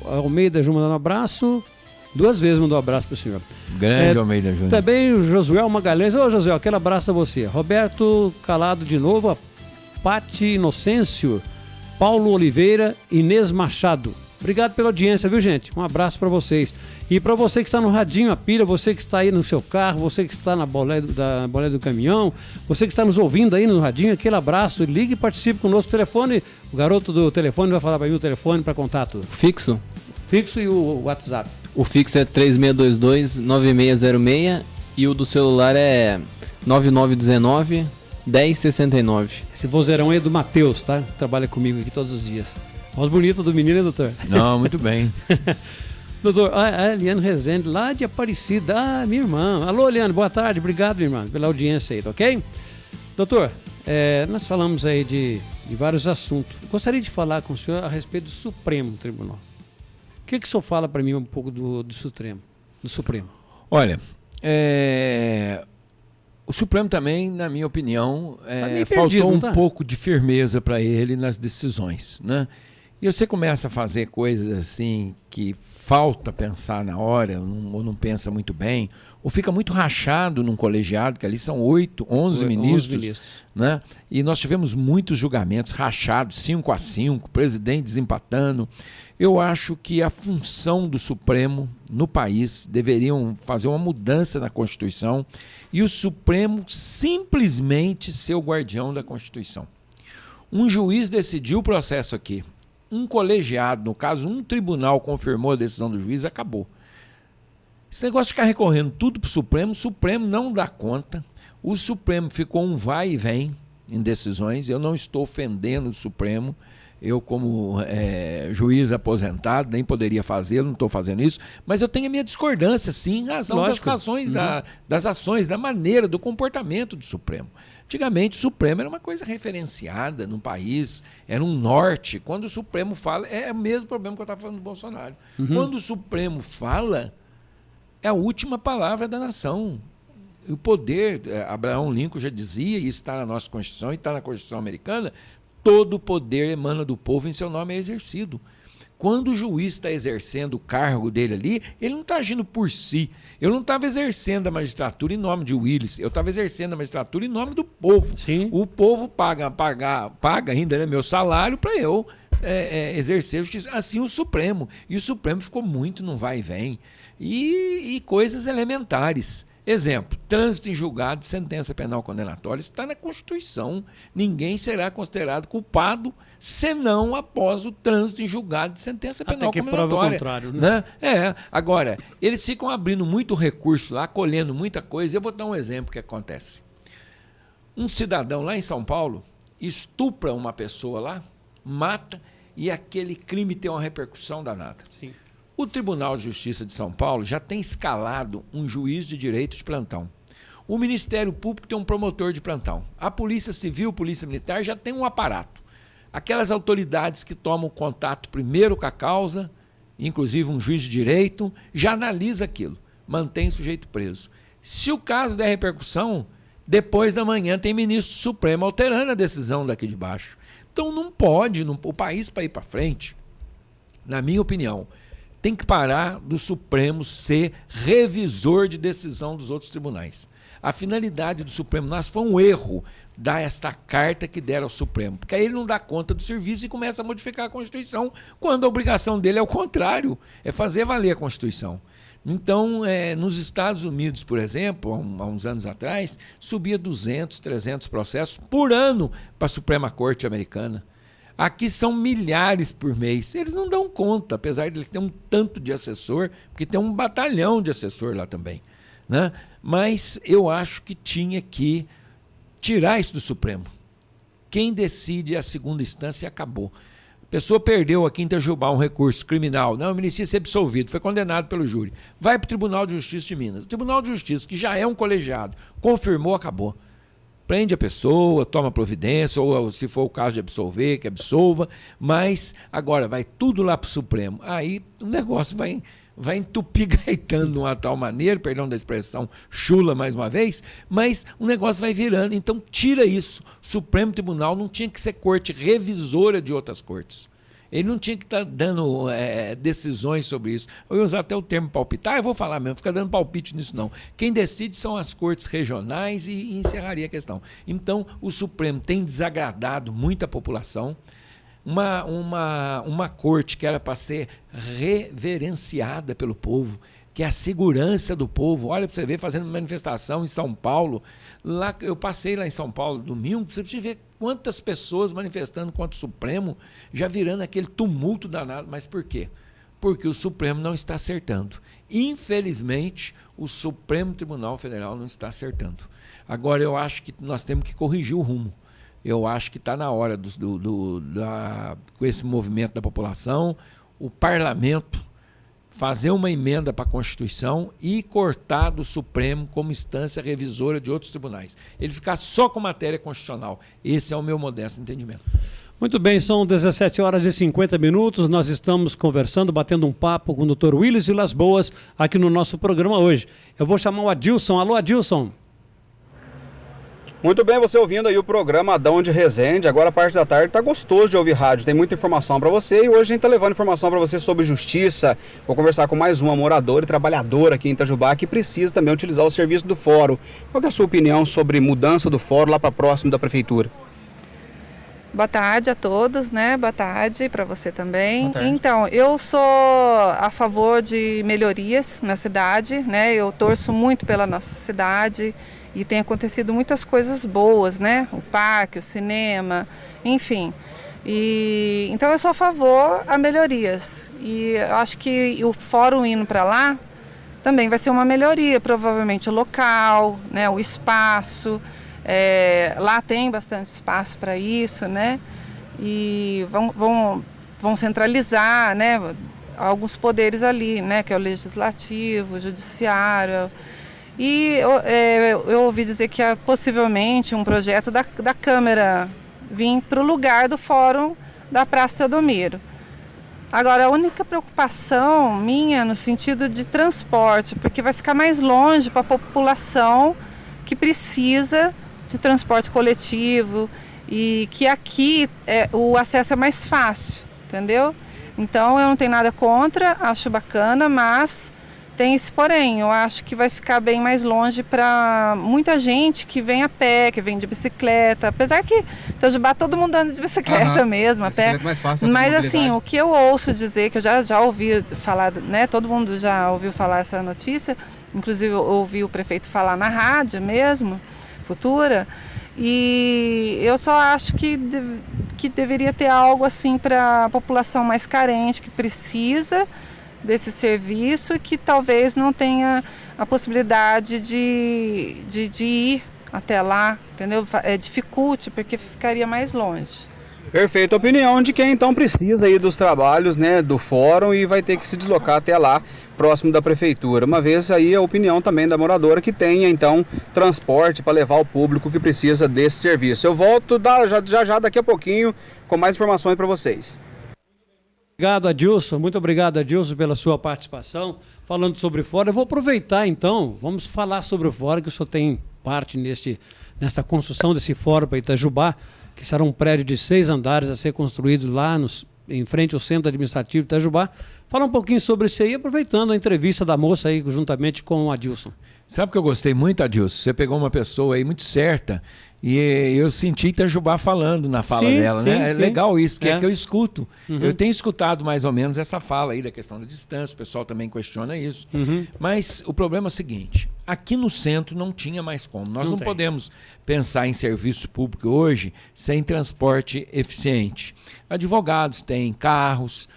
Almeida Júnior mandando um abraço. 2 vezes mandou um abraço pro senhor. Grande Almeida Júnior. Também o Josué Magalhães. Ô, Josué, aquele abraço a você. Roberto Calado de novo, a Pati Inocêncio, Paulo Oliveira, Inês Machado. Obrigado pela audiência, viu, gente? Um abraço para vocês. E para você que está no radinho, a pilha, você que está aí no seu carro, você que está na bolé do caminhão, você que está nos ouvindo aí no radinho, aquele abraço, ligue e participe conosco. Telefone, o garoto do telefone vai falar para mim o telefone para contato. Fixo? Fixo e o WhatsApp. O fixo é 3622-9606 e o do celular é 9919-1069. Esse vozeirão aí é do Matheus, tá? Trabalha comigo aqui todos os dias. Voz bonita do menino, hein, doutor? Não, muito bem. Doutor, a Eliane Rezende, lá de Aparecida, minha irmã. Alô, Eliane, boa tarde, obrigado, minha irmã, pela audiência aí, tá ok? Doutor, nós falamos aí de vários assuntos. Gostaria de falar com o senhor a respeito do Supremo Tribunal. O que o senhor fala para mim um pouco do Supremo? Olha, o Supremo também, na minha opinião, faltou um pouco de firmeza para ele nas decisões, né? E você começa a fazer coisas assim que falta pensar na hora, ou não pensa muito bem, ou fica muito rachado num colegiado, que ali são 11 ministros, né? E nós tivemos muitos julgamentos rachados, 5-5, presidente desempatando. Eu acho que a função do Supremo no país deveriam fazer uma mudança na Constituição e o Supremo simplesmente ser o guardião da Constituição. Um juiz decidiu o processo aqui. Um colegiado, no caso, um tribunal confirmou a decisão do juiz, acabou. Esse negócio de ficar recorrendo tudo para o Supremo não dá conta. O Supremo ficou um vai e vem em decisões. Eu não estou ofendendo o Supremo. Eu, como juiz aposentado, nem poderia fazê-lo, não estou fazendo isso. Mas eu tenho a minha discordância, sim, em razão das razões, das ações, da maneira, do comportamento do Supremo. Antigamente, o Supremo era uma coisa referenciada no país, era um norte. Quando o Supremo fala, é o mesmo problema que eu estava falando do Bolsonaro. Quando o Supremo fala, é a última palavra da nação. O poder, Abraham Lincoln já dizia, e isso está na nossa Constituição e está na Constituição americana, todo o poder emana do povo, em seu nome é exercido. Quando o juiz está exercendo o cargo dele ali, ele não está agindo por si. Eu não estava exercendo a magistratura em nome de Willis, eu estava exercendo a magistratura em nome do povo. Sim. O povo paga ainda, né, meu salário para eu exercer a justiça. Assim o Supremo. E o Supremo ficou muito num vai e vem. E coisas elementares. Exemplo, trânsito em julgado de sentença penal condenatória está na Constituição. Ninguém será considerado culpado senão após o trânsito em julgado de sentença penal condenatória. Prova o contrário, né? Agora, eles ficam abrindo muito recurso lá, colhendo muita coisa. Eu vou dar um exemplo que acontece. Um cidadão lá em São Paulo estupra uma pessoa lá, mata, e aquele crime tem uma repercussão danada. Sim. O Tribunal de Justiça de São Paulo já tem escalado um juiz de direito de plantão. O Ministério Público tem um promotor de plantão. A Polícia Civil, Polícia Militar já tem um aparato. Aquelas autoridades que tomam contato primeiro com a causa, inclusive um juiz de direito, já analisa aquilo, mantém o sujeito preso. Se o caso der repercussão, depois da manhã tem ministro Supremo alterando a decisão daqui de baixo. Então não pode, o país para ir para frente, na minha opinião, tem que parar do Supremo ser revisor de decisão dos outros tribunais. A finalidade do Supremo foi um erro dar esta carta que deram ao Supremo, porque aí ele não dá conta do serviço e começa a modificar a Constituição, quando a obrigação dele é o contrário, é fazer valer a Constituição. Então, nos Estados Unidos, por exemplo, há uns anos atrás, subia 200, 300 processos por ano para a Suprema Corte americana. Aqui são milhares por mês. Eles não dão conta, apesar de eles terem um tanto de assessor, porque tem um batalhão de assessor lá também, né? Mas eu acho que tinha que tirar isso do Supremo. Quem decide é a segunda instância e acabou. A pessoa perdeu aqui em Itajubá um recurso criminal, não, merecia ser absolvido, foi condenado pelo júri. Vai para o Tribunal de Justiça de Minas. O Tribunal de Justiça, que já é um colegiado, confirmou, acabou. Prende a pessoa, toma providência, ou se for o caso de absolver, que absolva, mas agora vai tudo lá para o Supremo. Aí o negócio vai entupir gaitando de uma tal maneira, perdão da expressão, chula mais uma vez, mas o negócio vai virando. Então tira isso. O Supremo Tribunal não tinha que ser corte revisora de outras cortes. Ele não tinha que estar dando decisões sobre isso. Eu ia usar até o termo palpitar, eu vou falar mesmo, fica dando palpite nisso não. Quem decide são as cortes regionais e encerraria a questão. Então, o Supremo tem desagradado muita população. Uma corte que era para ser reverenciada pelo povo, que é a segurança do povo. Olha para você ver, fazendo manifestação em São Paulo. Lá, eu passei lá em São Paulo domingo, você precisa ver quantas pessoas manifestando contra o Supremo, já virando aquele tumulto danado. Mas por quê? Porque o Supremo não está acertando. Infelizmente, o Supremo Tribunal Federal não está acertando. Agora, eu acho que nós temos que corrigir o rumo. Eu acho que está na hora, com esse movimento da população, o parlamento fazer uma emenda para a Constituição e cortar do Supremo como instância revisora de outros tribunais. Ele ficar só com matéria constitucional. Esse é o meu modesto entendimento. Muito bem, são 17 horas e 50 minutos. Nós estamos conversando, batendo um papo com o Dr. Willis Vilas Boas aqui no nosso programa hoje. Eu vou chamar o Adilson. Alô, Adilson. Muito bem, você ouvindo aí o programa Adão de Resende. Agora a parte da tarde tá gostoso de ouvir rádio, tem muita informação para você e hoje a gente tá levando informação para você sobre justiça. Vou conversar com mais uma moradora e trabalhadora aqui em Itajubá que precisa também utilizar o serviço do fórum. Qual é a sua opinião sobre mudança do fórum lá para próximo da prefeitura? Boa tarde a todos, né? Boa tarde para você também. Então, eu sou a favor de melhorias na cidade, né? Eu torço muito pela nossa cidade. E tem acontecido muitas coisas boas, né? O parque, o cinema, enfim. Então eu sou a favor a melhorias. E eu acho que o fórum indo para lá também vai ser uma melhoria, provavelmente o local, né? O espaço. Lá tem bastante espaço para isso, né? E vão centralizar, né? Alguns poderes ali, né? Que é o legislativo, o judiciário. E eu ouvi dizer que possivelmente um projeto da Câmara vir para o lugar do fórum da Praça Teodomiro. Agora, a única preocupação minha no sentido de transporte, porque vai ficar mais longe para a população que precisa de transporte coletivo e que aqui o acesso é mais fácil, entendeu? Então eu não tenho nada contra, acho bacana, mas tem esse porém, eu acho que vai ficar bem mais longe para muita gente que vem a pé, que vem de bicicleta, apesar que Itajubá todo mundo anda de bicicleta mesmo, a pé. Mais fácil, mas assim, o que eu ouço dizer, que eu já ouvi falar, né, todo mundo já ouviu falar essa notícia, inclusive eu ouvi o prefeito falar na rádio mesmo, Futura, e eu só acho que deveria ter algo assim para a população mais carente, que precisa desse serviço e que talvez não tenha a possibilidade de ir até lá, entendeu? Dificulte, porque ficaria mais longe. Perfeito. Opinião de quem então precisa aí dos trabalhos, né, do fórum e vai ter que se deslocar até lá, próximo da prefeitura. Uma vez aí a opinião também da moradora que tenha então transporte para levar o público que precisa desse serviço. Eu volto já daqui a pouquinho com mais informações para vocês. Obrigado, Adilson. Muito obrigado, Adilson, pela sua participação. Falando sobre o fórum, eu vou aproveitar então, vamos falar sobre o fórum, que o senhor tem parte nesta construção desse fórum para Itajubá, que será um prédio de 6 andares a ser construído lá em frente ao Centro Administrativo de Itajubá. Fala um pouquinho sobre isso aí, aproveitando a entrevista da moça aí, juntamente com o Adilson. Sabe o que eu gostei muito, Adilson? Você pegou uma pessoa aí muito certa e eu senti Itajubá falando na fala dela, né? É legal isso, porque é que eu escuto. Eu tenho escutado mais ou menos essa fala aí da questão da distância, o pessoal também questiona isso. Mas o problema é o seguinte, aqui no centro não tinha mais como. Nós não podemos pensar em serviço público hoje sem transporte eficiente. Advogados têm carros,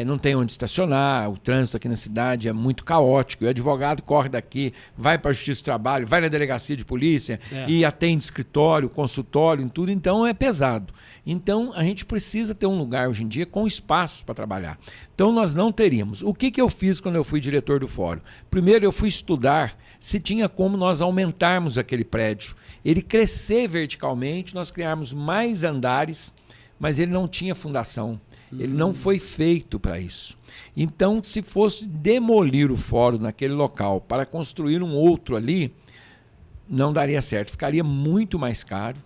não tem onde estacionar, o trânsito aqui na cidade é muito caótico, e o advogado corre daqui, vai para a Justiça do Trabalho, vai na delegacia de polícia e atende escritório, consultório, em tudo, então é pesado. Então a gente precisa ter um lugar hoje em dia com espaço para trabalhar. Então nós não teríamos. O que eu fiz quando eu fui diretor do fórum? Primeiro eu fui estudar se tinha como nós aumentarmos aquele prédio, ele crescer verticalmente, nós criarmos mais andares, mas ele não tinha fundação. Ele não foi feito para isso. Então, se fosse demolir o fórum naquele local para construir um outro ali, não daria certo. Ficaria muito mais caro.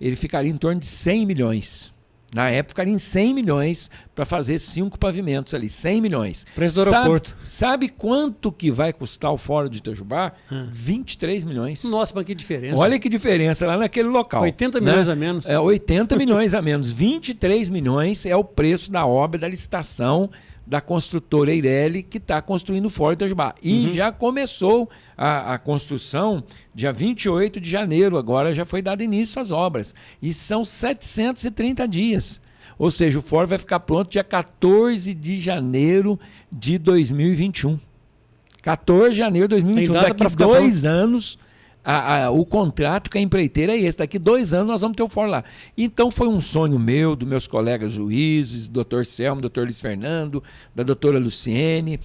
Ele ficaria em torno de 100 milhões. Na época, ficaria em 100 milhões para fazer 5 pavimentos ali. 100 milhões. Preço do aeroporto. Sabe quanto que vai custar o fórum de Itajubá? 23 milhões. Nossa, mas que diferença. Olha que diferença lá naquele local. 80 milhões a menos. 80 milhões a menos. 23 milhões é o preço da obra, da licitação da construtora Eireli, que está construindo o fórum de Itajubá. E já começou a construção dia 28 de janeiro, agora já foi dado início às obras. E são 730 dias. Ou seja, o fórum vai ficar pronto dia 14 de janeiro de 2021. 14 de janeiro de 2021. Daqui 2 anos, o contrato com a empreiteira é esse. Daqui 2 anos nós vamos ter o fórum lá. Então foi um sonho meu, dos meus colegas juízes, doutor Selmo, doutor Luiz Fernando, da doutora Luciene.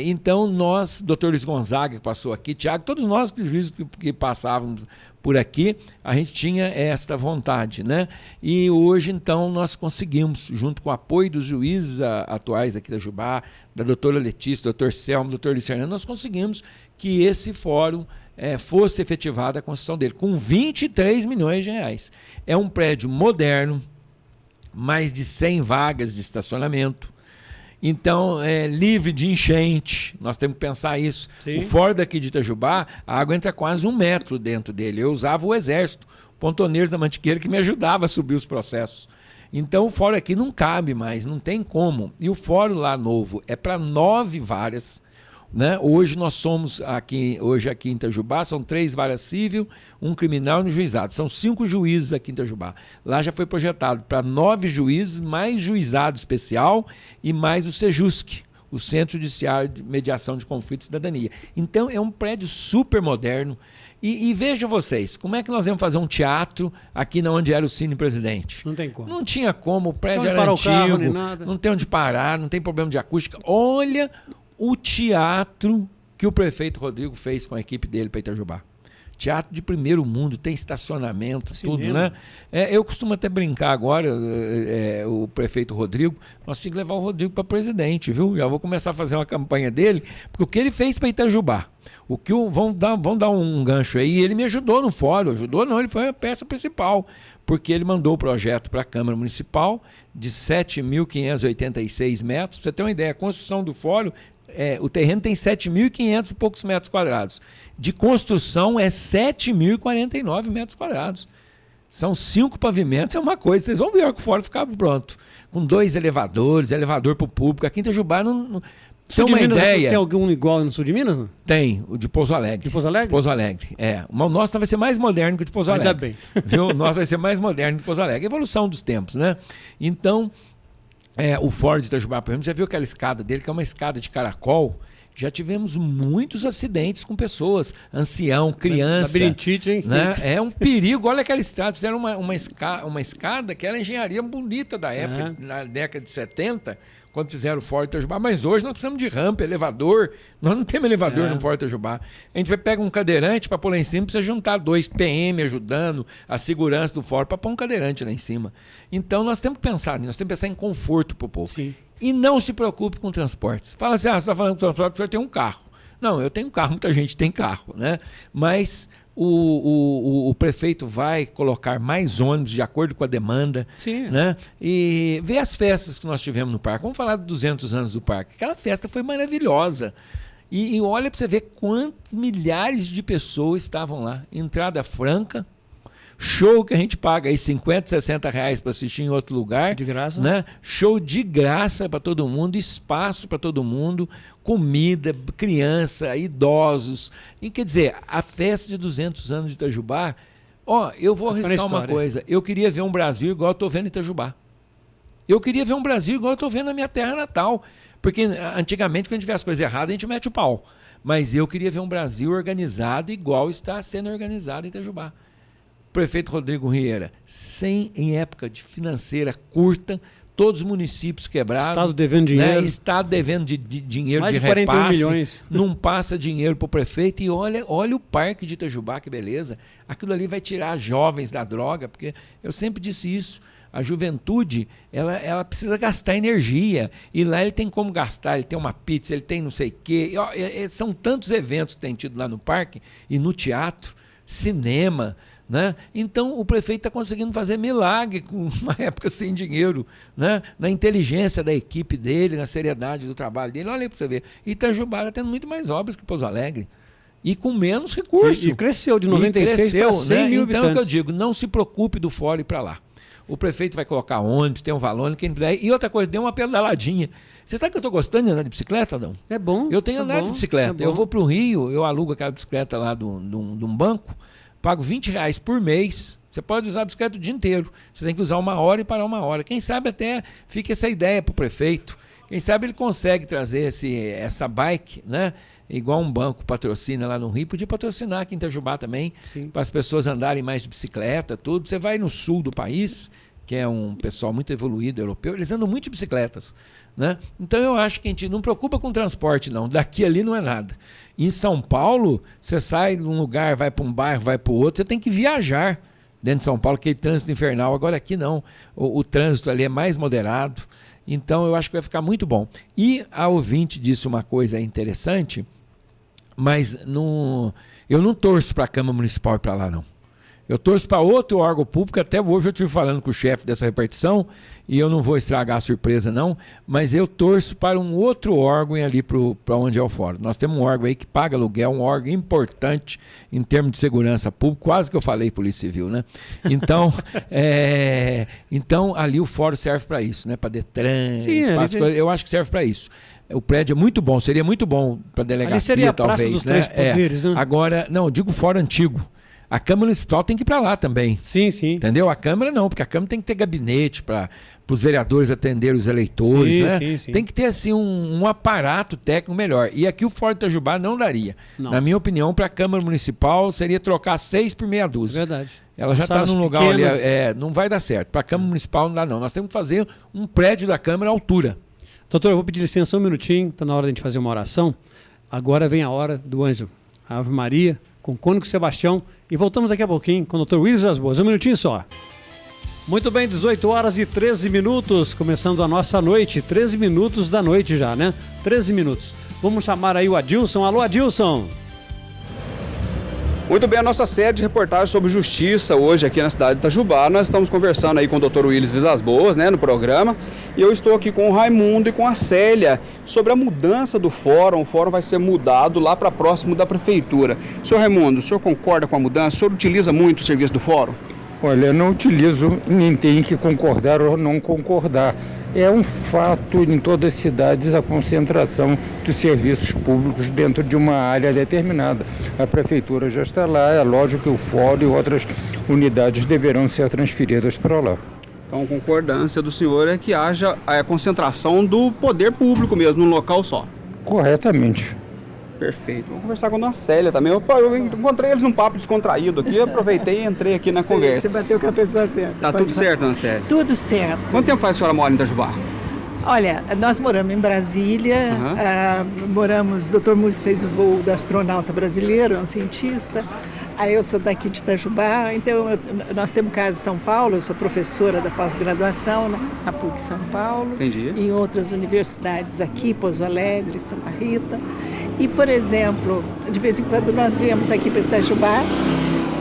Então nós, doutor Luiz Gonzaga, que passou aqui, Tiago, todos nós juízes que passávamos por aqui, a gente tinha esta vontade, né? E hoje, então, nós conseguimos, junto com o apoio dos juízes atuais aqui da Itajubá, da doutora Letícia, doutor Selmo, doutor Luiz Fernando, nós conseguimos que esse fórum fosse efetivada a construção dele, com 23 milhões de reais. É um prédio moderno, mais de 100 vagas de estacionamento, então é livre de enchente, nós temos que pensar isso. Sim. O fórum daqui de Itajubá, a água entra quase 1 metro dentro dele. Eu usava o exército, pontoneiros da Mantiqueira, que me ajudava a subir os processos. Então o fórum aqui não cabe mais, não tem como. E o fórum lá novo é para 9 varas, né? Hoje nós somos aqui em Itajubá, são 3 varas civil, 1 criminal e um juizado. São 5 juízes aqui em Itajubá. Lá já foi projetado para 9 juízes, mais juizado especial e mais o Sejusc, o Centro Judiciário de Mediação de Conflitos e Cidadania. Então é um prédio super moderno. E vejam vocês, como é que nós íamos fazer um teatro aqui onde era o Cine Presidente? Não tem como. Não tinha como, o prédio era antigo, não tem onde parar, não tem problema de acústica. Olha o teatro que o prefeito Rodrigo fez com a equipe dele para Itajubá. Teatro de primeiro mundo, tem estacionamento, cinema. Tudo, né? Eu costumo até brincar agora, o prefeito Rodrigo, nós tínhamos que levar o Rodrigo para presidente, viu? Já vou começar a fazer uma campanha dele, porque o que ele fez para Itajubá, vamos dar um gancho aí, ele me ajudou no fórum, ele foi a peça principal, porque ele mandou o projeto para a Câmara Municipal de 7.586 metros. Para você ter uma ideia, a construção do fórum, o terreno tem 7.500 e poucos metros quadrados. De construção é 7.049 metros quadrados. São 5 pavimentos, é uma coisa. Vocês vão ver que o fórum ficava pronto. Com 2 elevadores, elevador para o público. Aqui em Itajubá não tem uma ideia. Tem algum igual no sul de Minas? Não? Tem, o de Pouso Alegre. De Pouso Alegre? De Pouso Alegre, O nosso vai ser mais moderno que o de Pouso Alegre. Ainda bem. Viu? O nosso vai ser mais moderno que o de Pouso Alegre. Evolução dos tempos, né? Então, o Ford de Itajubá, por exemplo, já viu aquela escada dele, que é uma escada de caracol. Já tivemos muitos acidentes com pessoas, ancião, criança. Labirintite, hein? Né? É um perigo. Olha aquela estrada. Fizeram uma escada que era a engenharia bonita da época, na década de 70, quando fizeram o Ford Itajubá. Mas hoje nós precisamos de rampa, elevador. Nós não temos elevador no Ford Itajubá. A gente vai pegar um cadeirante para pôr lá em cima, precisa juntar 2 PM ajudando a segurança do Ford para pôr um cadeirante lá em cima. Então nós temos que pensar nisso, nós temos que pensar em conforto para o povo. Sim. E não se preocupe com transportes. Fala assim, você está falando com transporte, o senhor tem um carro. Não, eu tenho um carro, muita gente tem carro, né? Mas o prefeito vai colocar mais ônibus de acordo com a demanda. Sim. Né? E ver as festas que nós tivemos no parque. Vamos falar de 200 anos do parque. Aquela festa foi maravilhosa. E olha para você ver quantos milhares de pessoas estavam lá. Entrada franca. Show que a gente paga aí 50, 60 reais para assistir em outro lugar. De graça. Né? Show de graça para todo mundo, espaço para todo mundo, comida, criança, idosos. E quer dizer, a festa de 200 anos de Itajubá, eu vou arriscar uma coisa. Eu queria ver um Brasil igual eu estou vendo em Itajubá. Eu queria ver um Brasil igual eu estou vendo na minha terra natal. Porque antigamente, quando a gente vê as coisas erradas, a gente mete o pau. Mas eu queria ver um Brasil organizado igual está sendo organizado em Itajubá. Prefeito Rodrigo Rieira, em época de financeira curta, todos os municípios quebrados. Estado devendo dinheiro. Né? Estado devendo dinheiro mais de 41 repasse. milhões. Não passa dinheiro para o prefeito. E olha o parque de Itajubá, que beleza. Aquilo ali vai tirar jovens da droga, porque eu sempre disse isso. A juventude, ela precisa gastar energia. E lá ele tem como gastar. Ele tem uma pizza, ele tem não sei o quê. São tantos eventos que tem tido lá no parque e no teatro, cinema. Né? Então o prefeito está conseguindo fazer milagre com uma época sem dinheiro, né? Na inteligência da equipe dele, na seriedade do trabalho dele. Olha aí para você ver, Itajubá está tendo muito mais obras que Pouso Alegre e com menos recursos. E cresceu de 96 para 100 mil habitantes. Então que eu digo, não se preocupe do fora e para lá. O prefeito vai colocar ônibus, tem um valor, quem puder. E outra coisa, dê uma pedaladinha. Você sabe que eu estou gostando de andar de bicicleta, não? É bom. Eu tenho andado de bicicleta. Eu vou para o Rio, eu alugo aquela bicicleta lá de um banco. Pago R$20 por mês. Você pode usar a bicicleta o dia inteiro. Você tem que usar 1 hora e parar 1 hora. Quem sabe até fica essa ideia para o prefeito. Quem sabe ele consegue trazer essa bike, né? Igual um banco patrocina lá no Rio. Podia patrocinar aqui em Itajubá também, para as pessoas andarem mais de bicicleta, tudo. Você vai no sul do país, que é um pessoal muito evoluído, europeu, eles andam muito de bicicletas. Né? Então eu acho que a gente não preocupa com transporte, não. Daqui ali não é nada. Em São Paulo, você sai de um lugar, vai para um bairro, vai para o outro, você tem que viajar dentro de São Paulo, aquele trânsito infernal. Agora aqui não. O trânsito ali é mais moderado. Então eu acho que vai ficar muito bom. E a ouvinte disse uma coisa interessante, mas eu não torço para a Câmara Municipal ir para lá, não. Eu torço para outro órgão público. Até hoje eu estive falando com o chefe dessa repartição e eu não vou estragar a surpresa não, mas eu torço para um outro órgão ali para onde é o fórum. Nós temos um órgão aí que paga aluguel, um órgão importante em termos de segurança pública, quase que eu falei Polícia Civil, né? Então, então ali o fórum serve para isso, né? Para Detran, eu acho que serve para isso. O prédio é muito bom, seria muito bom para a delegacia, ali seria a talvez. Praça dos Três Poderes, né? Agora, não, eu digo fórum antigo. A Câmara Municipal tem que ir para lá também. Sim, sim. Entendeu? A Câmara não, porque a Câmara tem que ter gabinete para os vereadores atenderem os eleitores. Sim, né? sim, sim. Tem que ter assim, um aparato técnico melhor. E aqui o Fórum Itajubá não daria. Não. Na minha opinião, para a Câmara Municipal seria trocar 6 por meia dúzia. Verdade. Ela já está num lugar ali, não vai dar certo. Para a Câmara Municipal não dá não. Nós temos que fazer um prédio da Câmara à altura. Doutor, eu vou pedir licença um minutinho, está na hora de a gente fazer uma oração. Agora vem a hora do anjo. Ave Maria, com o Cônigo Sebastião. E voltamos daqui a pouquinho com o Dr. Willis das Boas. Um minutinho só. Muito bem, 18 horas e 13 minutos, começando a nossa noite. 13 minutos da noite já, né? 13 minutos. Vamos chamar aí o Adilson. Alô, Adilson. Muito bem, a nossa série de reportagens sobre justiça hoje aqui na cidade de Itajubá. Nós estamos conversando aí com o Dr. Willis Vilas Boas, né, no programa. E eu estou aqui com o Raimundo e com a Célia sobre a mudança do fórum. O fórum vai ser mudado lá para próximo da prefeitura. Senhor Raimundo, o senhor concorda com a mudança? O senhor utiliza muito o serviço do fórum? Olha, eu não utilizo, nem tenho que concordar ou não concordar. É um fato em todas as cidades a concentração dos serviços públicos dentro de uma área determinada. A prefeitura já está lá, é lógico que o fórum e outras unidades deverão ser transferidas para lá. Então, a concordância do senhor é que haja a concentração do poder público mesmo, num local só. Corretamente. Perfeito. Vamos conversar com a dona Célia também. Eu encontrei eles num papo descontraído aqui, aproveitei e entrei aqui na conversa. Você bateu com a pessoa certa. Tá tudo certo, dona Célia? Tudo certo. Quanto tempo faz a senhora mora em Itajubá? Olha, nós moramos em Brasília, moramos, o Dr. Múcio fez o voo do astronauta brasileiro, é um cientista. Aí eu sou daqui de Itajubá, então nós temos casa em São Paulo, eu sou professora da pós-graduação na PUC São Paulo. Entendi. E em outras universidades aqui, Pouso Alegre, Santa Rita. E, por exemplo, de vez em quando nós viemos aqui para Itajubá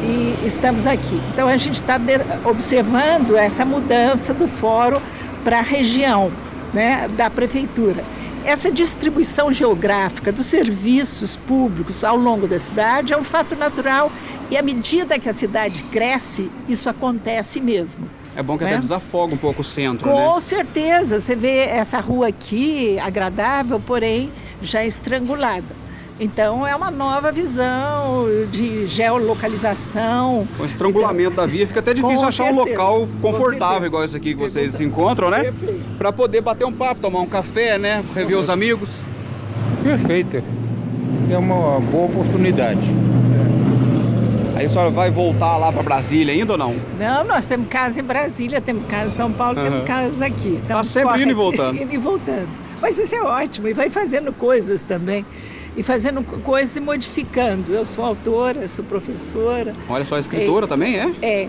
e estamos aqui. Então a gente está observando essa mudança do fórum para a região, né, da prefeitura. Essa distribuição geográfica dos serviços públicos ao longo da cidade é um fato natural e à medida que a cidade cresce, isso acontece mesmo. É bom que até desafoga um pouco o centro, né? né? Com certeza, você vê essa rua aqui, agradável, porém já estrangulada. Então é uma nova visão de geolocalização. Com o estrangulamento da via fica até difícil achar um local confortável igual esse aqui que vocês se encontram, né? Para poder bater um papo, tomar um café, né? Rever os amigos. Perfeito. É uma boa oportunidade. Aí a senhora vai voltar lá para Brasília ainda ou não? Não, nós temos casa em Brasília, temos casa em São Paulo, temos casa aqui. Tá sempre indo e voltando. Indo e voltando. Mas isso é ótimo, e vai fazendo coisas também. E fazendo coisas e modificando. Eu sou autora, sou professora. Olha só, escritora também, é? É.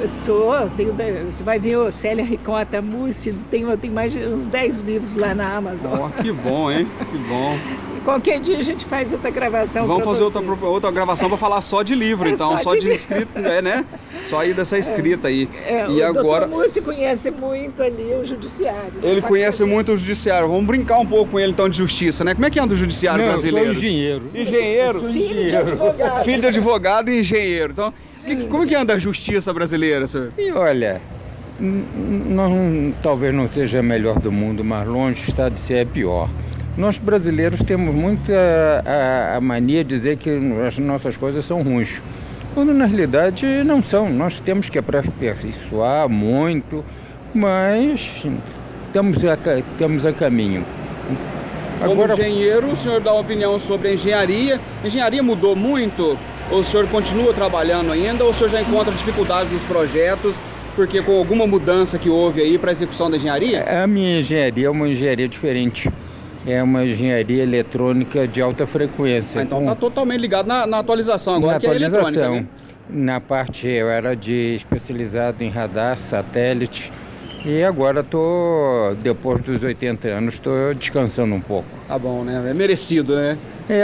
Você vai ver o Célia Ricota Mussi, tem mais de uns 10 livros lá na Amazon. Oh, que bom, hein? Que bom. Qualquer dia a gente faz outra gravação. Vamos fazer outra gravação para falar só de livro, então, só de escrita, né? Só aí dessa escrita aí. E agora. O Dr. Mussi conhece muito ali o judiciário. Ele conhece muito o judiciário. Vamos brincar um pouco com ele então de justiça, né? Como é que anda o judiciário brasileiro? Eu sou engenheiro. Engenheiro? Filho de advogado. Filho de advogado e engenheiro. Então, como que anda a justiça brasileira, senhor? E olha, talvez não seja a melhor do mundo, mas longe está de ser a pior. Nós brasileiros temos muita a mania de dizer que as nossas coisas são ruins, quando na realidade não são. Nós temos que aperfeiçoar muito, mas estamos a caminho. Como engenheiro, o senhor dá uma opinião sobre a engenharia. A engenharia mudou muito? Ou o senhor continua trabalhando ainda? Ou o senhor já encontra dificuldades nos projetos? Porque com alguma mudança que houve aí para a execução da engenharia? A minha engenharia é uma engenharia diferente. É uma engenharia eletrônica de alta frequência. Então está totalmente ligado na atualização agora, que é eletrônica, né? Na parte, eu era especializado em radar, satélite, e agora depois dos 80 anos, estou descansando um pouco. Tá bom, né? É merecido, né?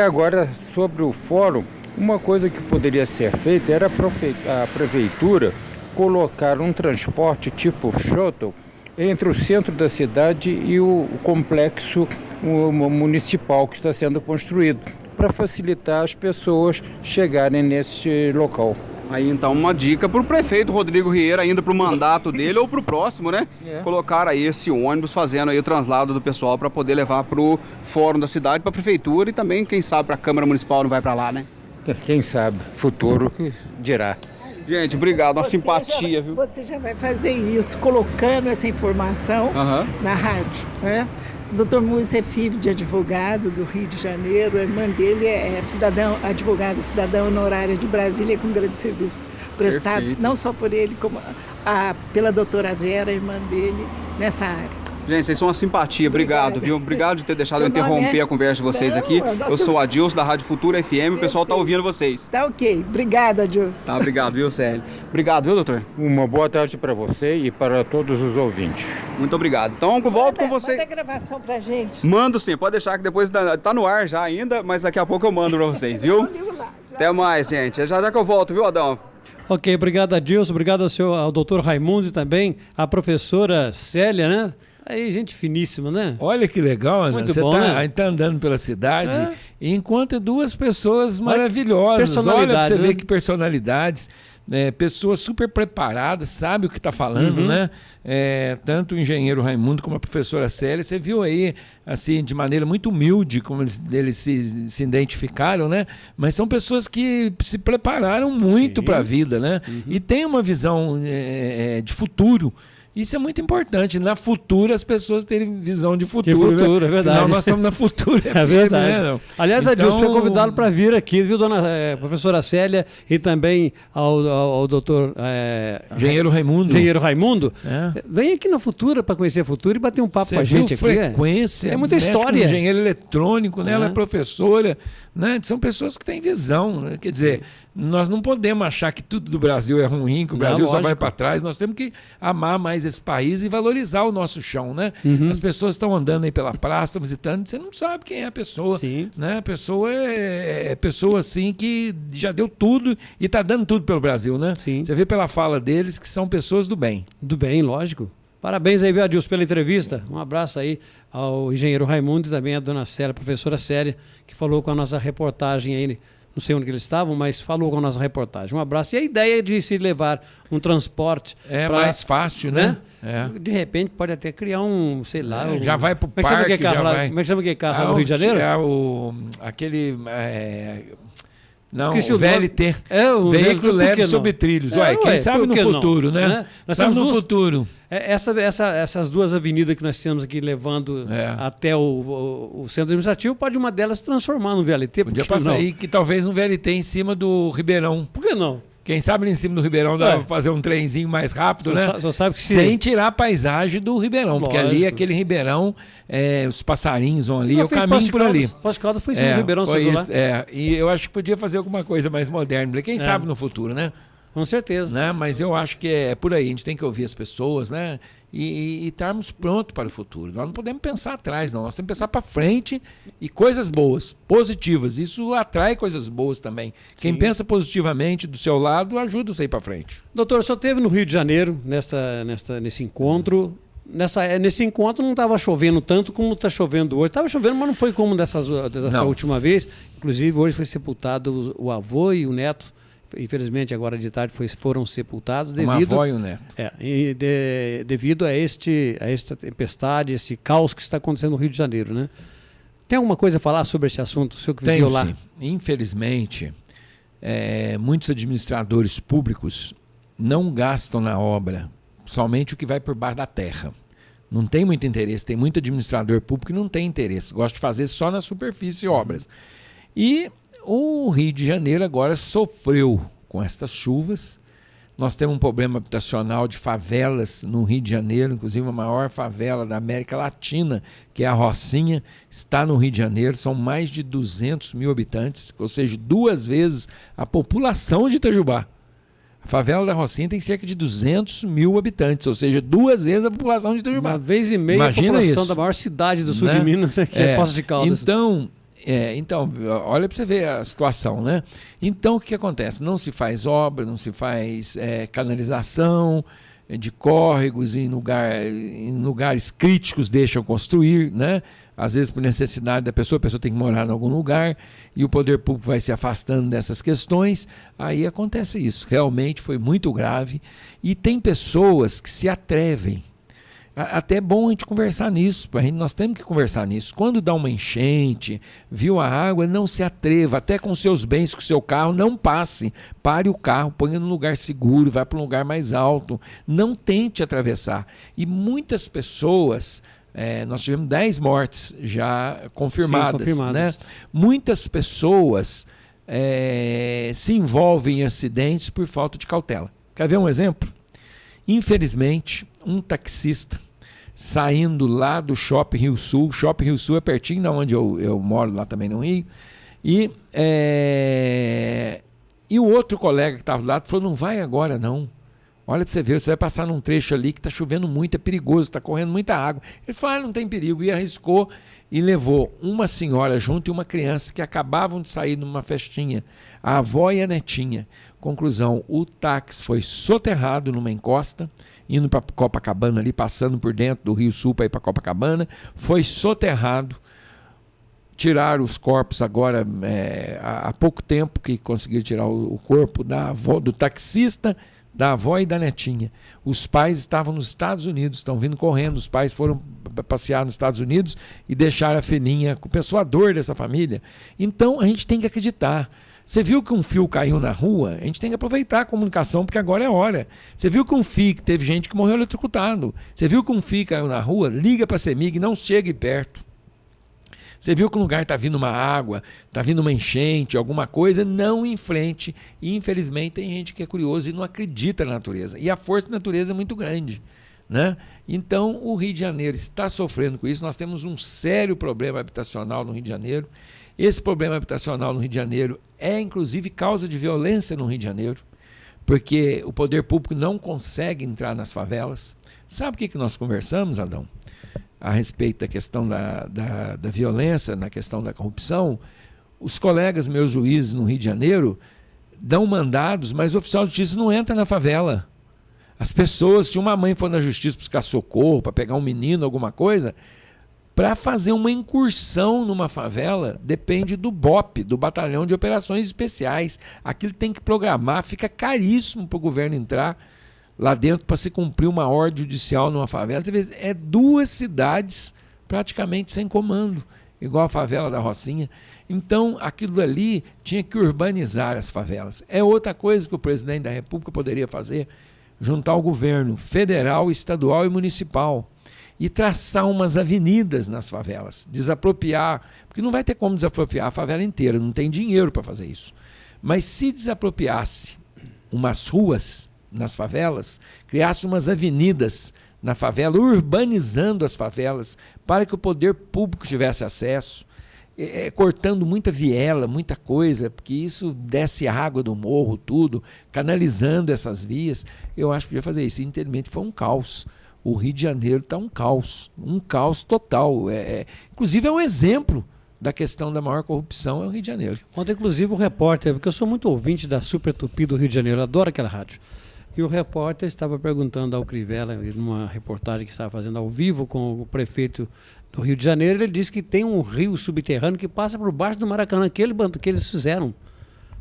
Agora, sobre o fórum, uma coisa que poderia ser feita era a prefeitura colocar um transporte tipo shuttle entre o centro da cidade e o complexo municipal que está sendo construído, para facilitar as pessoas chegarem nesse local. Aí então uma dica para o prefeito Rodrigo Rieira, ainda para o mandato dele ou para o próximo, né? Colocar aí esse ônibus fazendo aí o translado do pessoal para poder levar para o fórum da cidade, para a prefeitura e também, quem sabe, para a Câmara Municipal não vai para lá, né? Quem sabe, futuro que dirá. Gente, obrigado, uma simpatia, viu? Você já vai fazer isso, colocando essa informação na rádio, né? O Dr. Múcio é filho de advogado do Rio de Janeiro, a irmã dele é advogado, cidadão honorária de Brasília, com grandes serviços prestados, não só por ele, como pela doutora Vera, irmã dele, nessa área. Gente, vocês são uma simpatia, obrigado, viu? Obrigado de ter deixado eu interromper a conversa de vocês aqui. Eu sou o Adilson da Rádio Futura FM, o pessoal tá ouvindo vocês. Tá ok, obrigada, Adilson. Tá, obrigado, viu, Célio? Obrigado, viu, doutor? Uma boa tarde para você e para todos os ouvintes. Muito obrigado. Então, eu volto com você. Manda a gravação pra gente. Mando sim, pode deixar que depois tá no ar já ainda, mas daqui a pouco eu mando pra vocês, viu? Até mais, gente. Já que eu volto, viu, Adão? Ok, obrigado, Adilson. Obrigado ao doutor Raimundo e também à professora Célia, né? Aí, gente finíssima, né? Olha que legal, Ana. Muito Você bom, né? tá andando pela cidade e encontra duas pessoas maravilhosas. Olha pra você ver que personalidades. Pessoas super preparadas, sabe o que está falando, né? Tanto o engenheiro Raimundo como a professora Célia, você viu aí, assim, de maneira muito humilde, como eles se identificaram, né? Mas são pessoas que se prepararam muito para a vida, né? E têm uma visão de futuro. Isso é muito importante. Na Futura, as pessoas terem visão de futuro. De futuro, né? É verdade. Afinal, nós estamos na Futura. É verdade. Né? Aliás, Adilson foi convidado para vir aqui, viu, dona professora Célia, e também ao doutor... Engenheiro Raimundo. Engenheiro Raimundo. Vem aqui na Futura para conhecer a Futura e bater um papo com a gente aqui. Frequência. É muita história. Engenheiro eletrônico, né? Ela é professora. Né? São pessoas que têm visão. Né? Quer dizer, nós não podemos achar que tudo do Brasil é ruim, que o Brasil só vai para trás. Nós temos que amar mais esse país e valorizar o nosso chão, né? As pessoas estão andando aí pela praça, estão visitando, você não sabe quem é a pessoa. Sim. Né? A pessoa é pessoa assim que já deu tudo e está dando tudo pelo Brasil, né? Sim. Você vê pela fala deles que são pessoas do bem. Do bem, lógico. Parabéns aí, viu, Adilson, pela entrevista. Um abraço aí ao engenheiro Raimundo e também à dona Célia, a professora Célia, que falou com a nossa reportagem aí. Não sei onde que eles estavam, mas falou com a nossa reportagem. Um abraço. E a ideia de se levar um transporte... mais fácil, né? De repente pode até criar um, sei lá... já vai pro parque, já vai. Como é que chama aquele carro lá no Rio de Janeiro? Não, esqueci o VLT. O veículo leve sobre trilhos. Quem sabe no futuro, né? Nós sabe temos no futuro. Essas duas avenidas que nós temos aqui levando até o centro administrativo, pode uma delas transformar no VLT. Podia passar aí que talvez um VLT em cima do Ribeirão. Por que não? Quem sabe ali em cima do Ribeirão dá pra fazer um trenzinho mais rápido, né? Só sabe que sem tirar a paisagem do Ribeirão. Lógico. Porque ali, aquele Ribeirão, os passarinhos vão ali, o caminho por ali. Pós-Caldas foi em cima do Ribeirão, foi isso, e eu acho que podia fazer alguma coisa mais moderna. Quem sabe no futuro, né? Com certeza. Né? Mas eu acho que é por aí. A gente tem que ouvir as pessoas, né? E estarmos prontos para o futuro. Nós não podemos pensar atrás, não. Nós temos que pensar para frente e coisas boas, positivas. Isso atrai coisas boas também. Sim. Quem pensa positivamente do seu lado ajuda você a ir para frente. Doutor, o senhor esteve no Rio de Janeiro nesse encontro. Nesse encontro não estava chovendo tanto como está chovendo hoje. Estava chovendo, mas não foi como dessa última vez. Inclusive, hoje foi sepultado o avô e o neto. Infelizmente, agora de tarde foram sepultados devido, avó e o neto. Devido a esta tempestade, esse caos que está acontecendo no Rio de Janeiro, né? Tem alguma coisa a falar sobre esse assunto? O senhor que viveu lá? Infelizmente, muitos administradores públicos não gastam na obra somente o que vai por baixo da terra. Não tem muito interesse. Tem muito administrador público que não tem interesse. Gosta de fazer só na superfície obras. E o Rio de Janeiro agora sofreu com estas chuvas. Nós temos um problema habitacional de favelas no Rio de Janeiro, inclusive a maior favela da América Latina, que é a Rocinha, está no Rio de Janeiro. São mais de 200 mil habitantes, ou seja, 2 vezes a população de Itajubá. A favela da Rocinha tem cerca de 200 mil habitantes, ou seja, 2 vezes a população de Itajubá. 1,5 vezes a população da maior cidade do sul de Minas, que é Poços de Caldas. Então, olha para você ver a situação, né? Então, o que acontece? Não se faz obra, não se faz canalização de córregos em lugares críticos deixam construir, né? Às vezes por necessidade da pessoa, a pessoa tem que morar em algum lugar e o poder público vai se afastando dessas questões, aí acontece isso. Realmente foi muito grave e tem pessoas que se atrevem. Até é bom a gente conversar nisso, nós temos que conversar nisso. Quando dá uma enchente, viu a água, não se atreva, até com seus bens, com o seu carro, não passe. Pare o carro, ponha num lugar seguro, vá para um lugar mais alto. Não tente atravessar. E muitas pessoas, nós tivemos 10 mortes já confirmadas. Sim, confirmadas. Né? Muitas pessoas se envolvem em acidentes por falta de cautela. Quer ver um exemplo? Infelizmente, um taxista saindo lá do Shopping Rio Sul. O Shopping Rio Sul é pertinho de onde eu moro, lá também no Rio. E o outro colega que estava lá falou, não vai agora não. Olha para você ver, você vai passar num trecho ali que está chovendo muito, é perigoso, está correndo muita água. Ele falou, não tem perigo, e arriscou e levou uma senhora junto e uma criança que acabavam de sair numa festinha, a avó e a netinha. Conclusão, o táxi foi soterrado numa encosta, indo para Copacabana ali, passando por dentro do Rio Sul para ir para Copacabana, foi soterrado. Tiraram os corpos agora, há pouco tempo que conseguiram tirar o corpo da avó, do taxista, da avó e da netinha. Os pais estavam nos Estados Unidos, estão vindo correndo, os pais foram passear nos Estados Unidos e deixaram a filhinha, com a dor dessa família. Então a gente tem que acreditar. Você viu que um fio caiu na rua? A gente tem que aproveitar a comunicação, porque agora é hora. Você viu que um fio, que teve gente que morreu eletrocutado. Você viu que um fio caiu na rua? Liga para a CEMIG, não chegue perto. Você viu que o lugar está vindo uma água, está vindo uma enchente, alguma coisa, não em frente. E infelizmente tem gente que é curiosa e não acredita na natureza. E a força da natureza é muito grande, né? Então o Rio de Janeiro está sofrendo com isso. Nós temos um sério problema habitacional no Rio de Janeiro. Esse problema habitacional no Rio de Janeiro é inclusive causa de violência no Rio de Janeiro, porque o poder público não consegue entrar nas favelas. Sabe o que nós conversamos, Adão? A respeito da questão da violência, na questão da corrupção. Os colegas meus juízes no Rio de Janeiro dão mandados, mas o oficial de justiça não entra na favela. As pessoas, se uma mãe for na justiça buscar socorro, para pegar um menino, alguma coisa, para fazer uma incursão numa favela, depende do BOP, do Batalhão de Operações Especiais. Aquilo tem que programar, fica caríssimo para o governo entrar lá dentro para se cumprir uma ordem judicial numa favela. É 2 cidades praticamente sem comando, igual a favela da Rocinha. Então, aquilo ali tinha que urbanizar as favelas. É outra coisa que o presidente da República poderia fazer, juntar o governo federal, estadual e municipal e traçar umas avenidas nas favelas, desapropriar, porque não vai ter como desapropriar a favela inteira, não tem dinheiro para fazer isso. Mas se desapropriasse umas ruas nas favelas, criasse umas avenidas na favela, urbanizando as favelas, para que o poder público tivesse acesso, cortando muita viela, muita coisa, porque isso desce água do morro, tudo, canalizando essas vias, eu acho que podia fazer isso. Infelizmente foi um caos. O Rio de Janeiro está um caos total. Inclusive é um exemplo da questão da maior corrupção, é o Rio de Janeiro. Ontem, inclusive, o repórter, porque eu sou muito ouvinte da Super Tupi do Rio de Janeiro, adoro aquela rádio. E o repórter estava perguntando ao Crivella, numa reportagem que estava fazendo ao vivo com o prefeito do Rio de Janeiro, ele disse que tem um rio subterrâneo que passa por baixo do Maracanã, que eles fizeram,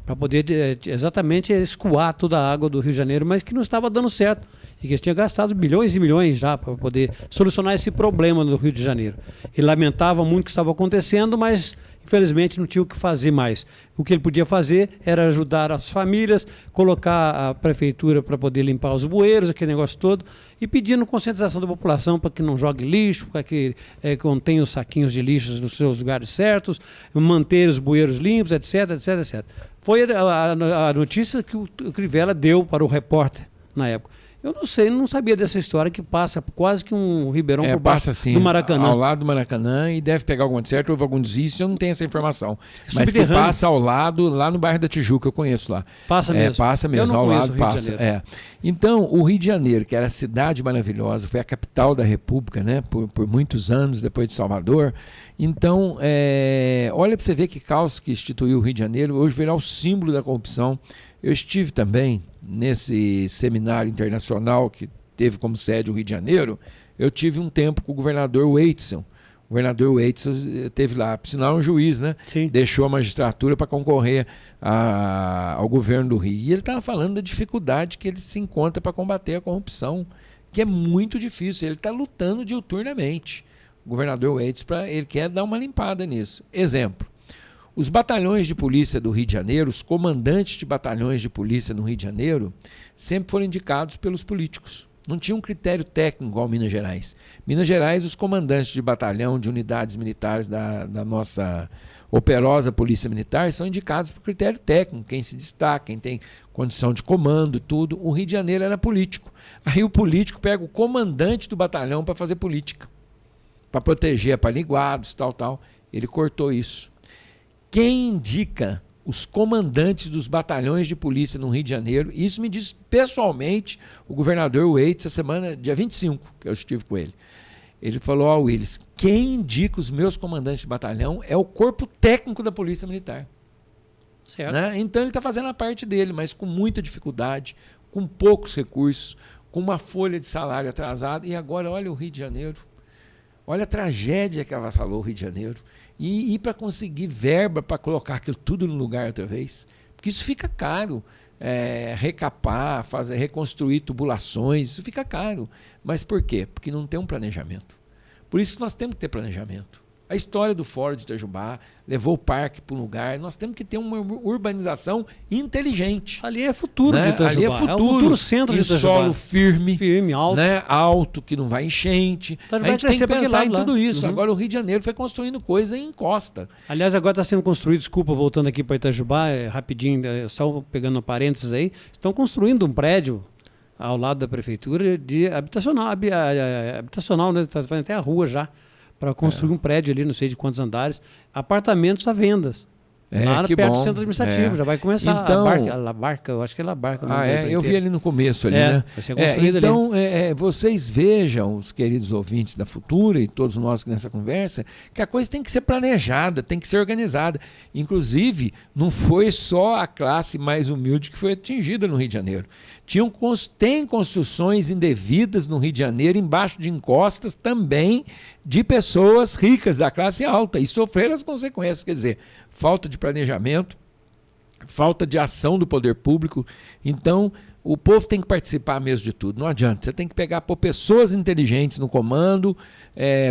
para poder exatamente escoar toda a água do Rio de Janeiro, mas que não estava dando certo. E que eles tinham gastado bilhões e milhões já para poder solucionar esse problema no Rio de Janeiro. Ele lamentava muito o que estava acontecendo, mas infelizmente não tinha o que fazer mais. O que ele podia fazer era ajudar as famílias, colocar a prefeitura para poder limpar os bueiros, aquele negócio todo, e pedindo conscientização da população para que não jogue lixo, para que contenha os saquinhos de lixo nos seus lugares certos, manter os bueiros limpos, etc, etc, etc. Foi a notícia que o Crivella deu para o repórter na época. Eu não sei, não sabia dessa história que passa quase que um Ribeirão por baixo passa, assim, do Maracanã. Ao lado do Maracanã, e deve pegar algum certo, houve algum desvio, eu não tenho essa informação. Mas que passa ao lado, lá no bairro da Tijuca, eu conheço lá. Passa mesmo? Passa mesmo, ao lado passa. Então, o Rio de Janeiro, que era a cidade maravilhosa, foi a capital da República, né, por muitos anos, depois de Salvador. Então, olha para você ver que caos que instituiu o Rio de Janeiro, hoje virá o símbolo da corrupção. Eu estive também nesse seminário internacional que teve como sede o Rio de Janeiro. Eu tive um tempo com o governador Weitzel. O governador Weitzel teve lá, por sinal, um juiz, né? Sim. Deixou a magistratura para concorrer ao governo do Rio. E ele estava falando da dificuldade que ele se encontra para combater a corrupção, que é muito difícil. Ele está lutando diuturnamente. O governador Weitzel, ele quer dar uma limpada nisso. Exemplo. Os batalhões de polícia do Rio de Janeiro, os comandantes de batalhões de polícia no Rio de Janeiro, sempre foram indicados pelos políticos. Não tinha um critério técnico igual Minas Gerais. Minas Gerais, os comandantes de batalhão, de unidades militares da nossa operosa Polícia Militar são indicados por critério técnico, quem se destaca, quem tem condição de comando, tudo. O Rio de Janeiro era político. Aí o político pega o comandante do batalhão para fazer política, para proteger apaliguados, tal. Ele cortou isso. Quem indica os comandantes dos batalhões de polícia no Rio de Janeiro, isso me disse pessoalmente o governador Waitz, essa semana, dia 25, que eu estive com ele. Ele falou, Willis, quem indica os meus comandantes de batalhão é o corpo técnico da Polícia Militar. Certo. Né? Então ele está fazendo a parte dele, mas com muita dificuldade, com poucos recursos, com uma folha de salário atrasada. E agora, olha o Rio de Janeiro. Olha a tragédia que avassalou o Rio de Janeiro. E para conseguir verba para colocar aquilo tudo no lugar outra vez. Porque isso fica caro. Recapar, reconstruir tubulações, isso fica caro. Mas por quê? Porque não tem um planejamento. Por isso que nós temos que ter planejamento. A história do Fórum de Itajubá levou o parque para um lugar. Nós temos que ter uma urbanização inteligente. Ali é futuro, né? De Itajubá. Ali é futuro. É o futuro centro de Itajubá. Solo firme, alto. Né? Alto, que não vai enchente. A gente tem que pensar em tudo isso. Uhum. Agora o Rio de Janeiro foi construindo coisa em encosta. Aliás, agora está sendo construído, desculpa, voltando aqui para Itajubá, rapidinho, só pegando parênteses aí, estão construindo um prédio ao lado da prefeitura de habitacional, né? Está fazendo até a rua já, para construir um prédio ali, não sei de quantos andares, apartamentos à vendas. Lá perto do centro administrativo, já vai começar então, a barca, eu acho que é a barca. Eu vi ali no começo, ali, né? Vai ser construído então, ali. Vocês vejam, os queridos ouvintes da Futura e todos nós nessa conversa, que a coisa tem que ser planejada, tem que ser organizada. Inclusive, não foi só a classe mais humilde que foi atingida no Rio de Janeiro. Tem construções indevidas no Rio de Janeiro, embaixo de encostas também de pessoas ricas da classe alta e sofreram as consequências, quer dizer, falta de planejamento, falta de ação do poder público. Então, o povo tem que participar mesmo de tudo, não adianta. Você tem que pôr pessoas inteligentes no comando,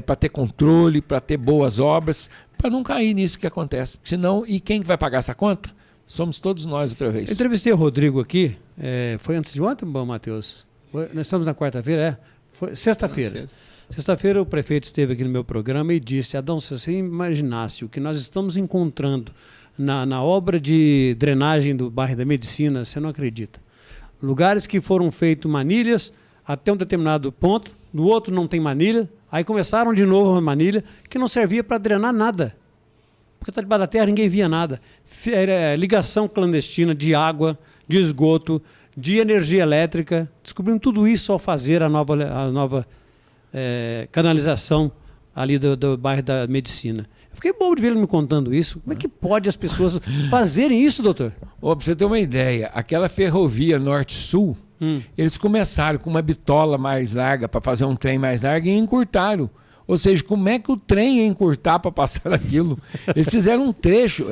para ter controle, para ter boas obras, para não cair nisso que acontece. Senão, e quem vai pagar essa conta? Somos todos nós outra vez. Eu entrevistei o Rodrigo aqui, foi antes de ontem, bom, Matheus? Nós estamos na quarta-feira, Foi sexta-feira. Sexta-feira o prefeito esteve aqui no meu programa e disse, Adão, se você imaginasse o que nós estamos encontrando na obra de drenagem do bairro da Medicina, você não acredita. Lugares que foram feitos manilhas até um determinado ponto, no outro não tem manilha, aí começaram de novo uma manilha que não servia para drenar nada. Porque está debaixo da terra, ninguém via nada. Ligação clandestina de água, de esgoto, de energia elétrica. Descobrimos tudo isso ao fazer a nova canalização ali do bairro da Medicina. Eu fiquei bobo de ver ele me contando isso. Como é que pode as pessoas fazerem isso, doutor? Para você ter uma ideia, aquela ferrovia norte-sul, eles começaram com uma bitola mais larga para fazer um trem mais largo e encurtaram. Ou seja, como é que o trem ia encurtar para passar aquilo? Eles fizeram um trecho.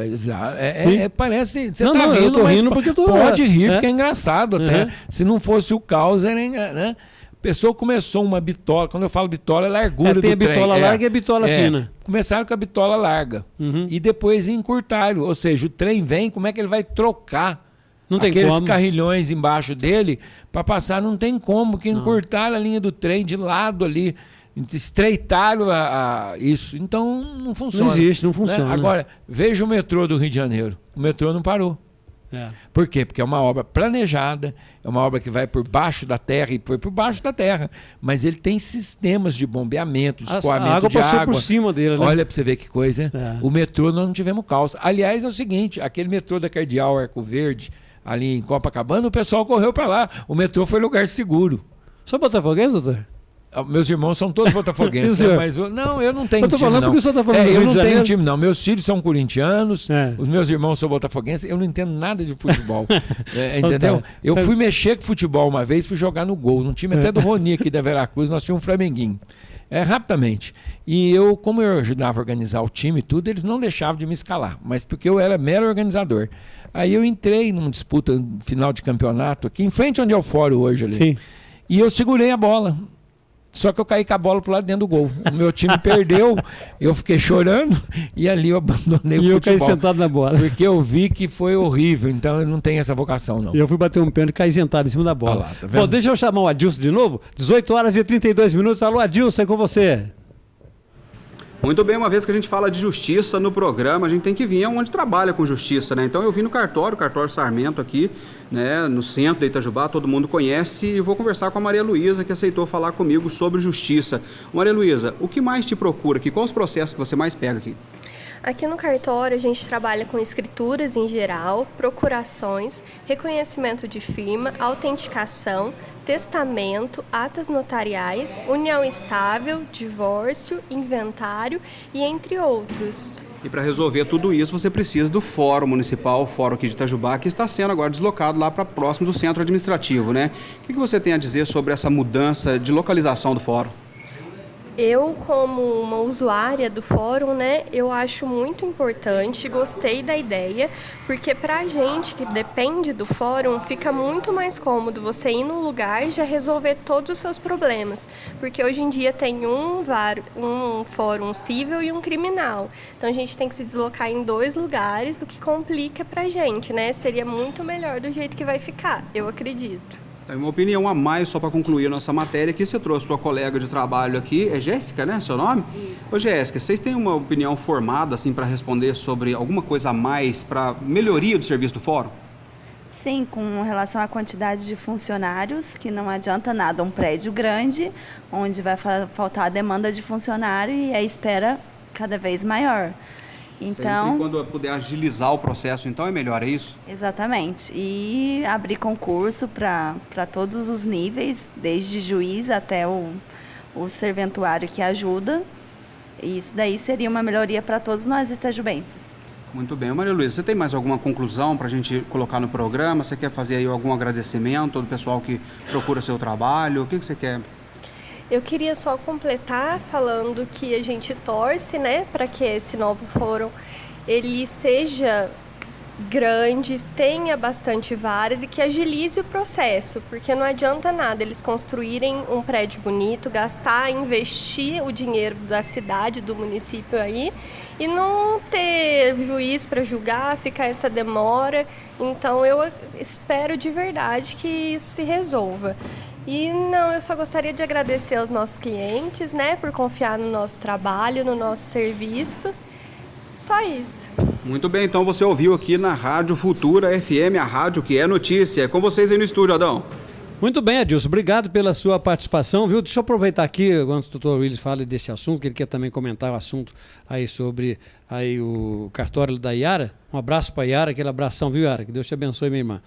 Parece. Você tá rindo, eu tô rindo porque eu tô. Pode rir, porque é engraçado até. Se não fosse o caos, era né? A pessoa começou uma bitola. Quando eu falo bitola, é largura do trem. Tem a bitola larga e a bitola fina. Começaram com a bitola larga. E depois encurtaram. Ou seja, o trem vem, como é que ele vai trocar? Não tem aqueles como. Carrilhões embaixo dele para passar? Não tem como, que encurtaram a linha do trem de lado ali. Estreitaram isso. Então não funciona. Não existe, não funciona. Né? Agora, veja o metrô do Rio de Janeiro. O metrô não parou. Por quê? Porque é uma obra planejada, é uma obra que vai por baixo da terra e foi por baixo da terra. Mas ele tem sistemas de bombeamento, de escoamento de água. A água passou por cima dele, né? Olha para você ver que coisa. O metrô nós não tivemos caos. Aliás, é o seguinte, aquele metrô da Cardeal Arco Verde, ali em Copacabana, o pessoal correu para lá. O metrô foi lugar seguro. Só botafoguense, doutor? Meus irmãos são todos botafoguenses, mas eu não tenho time, não. Porque o senhor tá falando eu não tenho time, não. Meus filhos são corintianos, os meus irmãos são botafoguenses, eu não entendo nada de futebol. Entendeu? Eu fui mexer com futebol uma vez, fui jogar no Gol, num time até do Roni aqui da Veracruz, nós tínhamos um flamenguinho. Rapidamente. E como eu ajudava a organizar o time e tudo, eles não deixavam de me escalar, mas porque eu era mero organizador. Aí eu entrei numa disputa final de campeonato aqui, em frente onde é o fórum hoje ali. Sim. E eu segurei a bola. Só que eu caí com a bola pro lado dentro do gol. O meu time perdeu, eu fiquei chorando e ali eu abandonei o futebol. E eu caí sentado na bola. Porque eu vi que foi horrível, então eu não tenho essa vocação, não. E eu fui bater um pênalti e caí sentado em cima da bola. Lá, tá vendo? Bom, deixa eu chamar o Adilson de novo. 18 horas e 32 minutos. Alô, Adilson, é com você. Muito bem, uma vez que a gente fala de justiça no programa, a gente tem que vir onde trabalha com justiça, né? Então eu vim no cartório Sarmento aqui, né, no centro de Itajubá, todo mundo conhece, e vou conversar com a Maria Luísa, que aceitou falar comigo sobre justiça. Maria Luísa, o que mais te procura aqui? Quais os processos que você mais pega aqui? Aqui no cartório a gente trabalha com escrituras em geral, procurações, reconhecimento de firma, autenticação, testamento, atas notariais, união estável, divórcio, inventário e entre outros. E para resolver tudo isso, você precisa do Fórum Municipal, o Fórum aqui de Itajubá, que está sendo agora deslocado lá para próximo do centro administrativo, né? O que você tem a dizer sobre essa mudança de localização do Fórum? Eu, como uma usuária do fórum, né, eu acho muito importante, gostei da ideia, porque pra gente que depende do fórum, fica muito mais cômodo você ir num lugar e já resolver todos os seus problemas, porque hoje em dia tem um fórum civil e um criminal, então a gente tem que se deslocar em 2 lugares, o que complica pra gente, né, seria muito melhor do jeito que vai ficar, eu acredito. Uma opinião a mais, só para concluir a nossa matéria, que você trouxe sua colega de trabalho aqui, é Jéssica, né, seu nome? Isso. Ô Jéssica, vocês têm uma opinião formada, assim, para responder sobre alguma coisa a mais para melhoria do serviço do fórum? Sim, com relação à quantidade de funcionários, que não adianta nada um prédio grande, onde vai faltar a demanda de funcionário e a espera cada vez maior. Então, sempre quando puder agilizar o processo, então é melhor, é isso? Exatamente. E abrir concurso para todos os níveis, desde juiz até o serventuário que ajuda. E isso daí seria uma melhoria para todos nós itajubenses. Muito bem. Maria Luísa, você tem mais alguma conclusão para a gente colocar no programa? Você quer fazer aí algum agradecimento do pessoal que procura seu trabalho? O que você quer? Eu queria só completar falando que a gente torce, né, para que esse novo fórum ele seja grande, tenha bastante varas e que agilize o processo, porque não adianta nada eles construírem um prédio bonito, gastar, investir o dinheiro da cidade, do município aí e não ter juiz para julgar, ficar essa demora. Então eu espero de verdade que isso se resolva. E não, eu só gostaria de agradecer aos nossos clientes, né, por confiar no nosso trabalho, no nosso serviço. Só isso. Muito bem, então você ouviu aqui na Rádio Futura FM, a rádio que é notícia. É com vocês aí no estúdio, Adão. Muito bem, Adilson, obrigado pela sua participação, viu? Deixa eu aproveitar aqui, antes do Dr. Willis fale desse assunto, que ele quer também comentar o assunto aí sobre aí o cartório da Iara. Um abraço para a Iara, aquele abração, viu, Iara? Que Deus te abençoe, minha irmã.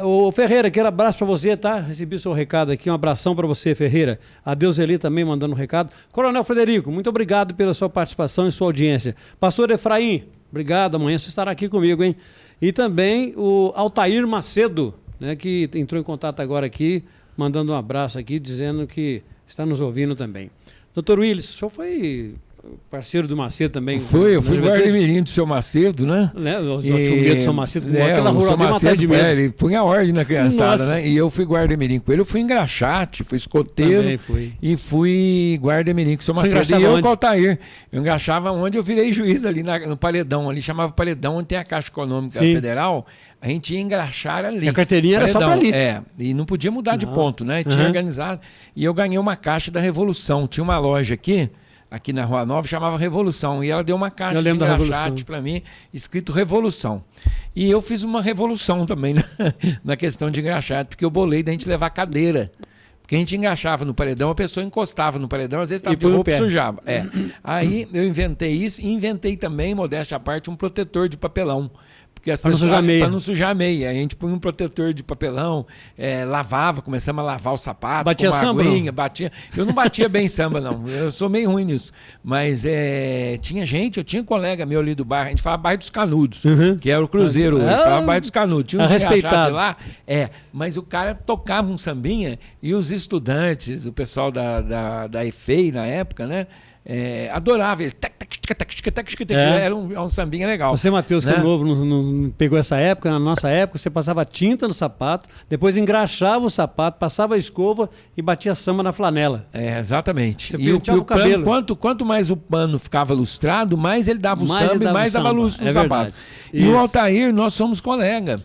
O Ferreira, aquele abraço para você, tá? Recebi seu recado aqui, um abração para você, Ferreira. A Deus Eli também mandando um recado. Coronel Frederico, muito obrigado pela sua participação e sua audiência. Pastor Efraim, obrigado, amanhã você estará aqui comigo, hein? E também o Altair Macedo, né, que entrou em contato agora aqui, mandando um abraço aqui, dizendo que está nos ouvindo também. Doutor Willis, o senhor foi parceiro do Macedo também? Eu fui guarda-mirim do seu Macedo, né? O medo do seu Macedo, com aquela rua Macedo, ele punha ordem na criançada, né? E eu fui guarda-mirim com ele, eu fui engraxate, fui escoteiro e fui guarda-mirim com o seu Macedo. E eu com o Altair. Eu engraxava onde eu virei juiz ali no Paredão, ali chamava Paredão, onde tem a Caixa Econômica Federal. A gente ia engraxar ali. A carteirinha era só para ali. E não podia mudar de ponto, né? Tinha organizado. E eu ganhei uma caixa da Revolução. Tinha uma loja aqui na Rua Nova, chamava Revolução. E ela deu uma caixa de engraxate para mim, escrito Revolução. E eu fiz uma revolução também na questão de engraxate, porque eu bolei da gente levar cadeira. Porque a gente engraxava no paredão, a pessoa encostava no paredão, às vezes estava de roupa e sujava. Aí eu inventei isso e inventei também, modéstia à parte, um protetor de papelão. Porque as pessoas, para não sujar a meia. A gente põe um protetor de papelão, lavava, começamos a lavar o sapato. Batia com uma samba? aguinha, batia. Eu não batia bem samba, não. Eu sou meio ruim nisso. Mas tinha gente, eu tinha um colega meu ali do bairro, a gente falava bairro dos Canudos, que era o Cruzeiro hoje, falava bairro dos Canudos. Tinha uns engraxados lá. Mas o cara tocava um sambinha e os estudantes, o pessoal da EFEI na época, né? adorava ele. Era um sambinha legal. Você, Matheus, que é novo, não pegou essa época. Na nossa época, você passava tinta no sapato, depois engraxava o sapato, passava a escova e batia samba na flanela. Exatamente. Você E o penteava o pano, cabelo. quanto mais o pano ficava lustrado, mais ele dava o samba e mais dava luz no sapato. Verdade. E o Isso. Altair, nós somos colega.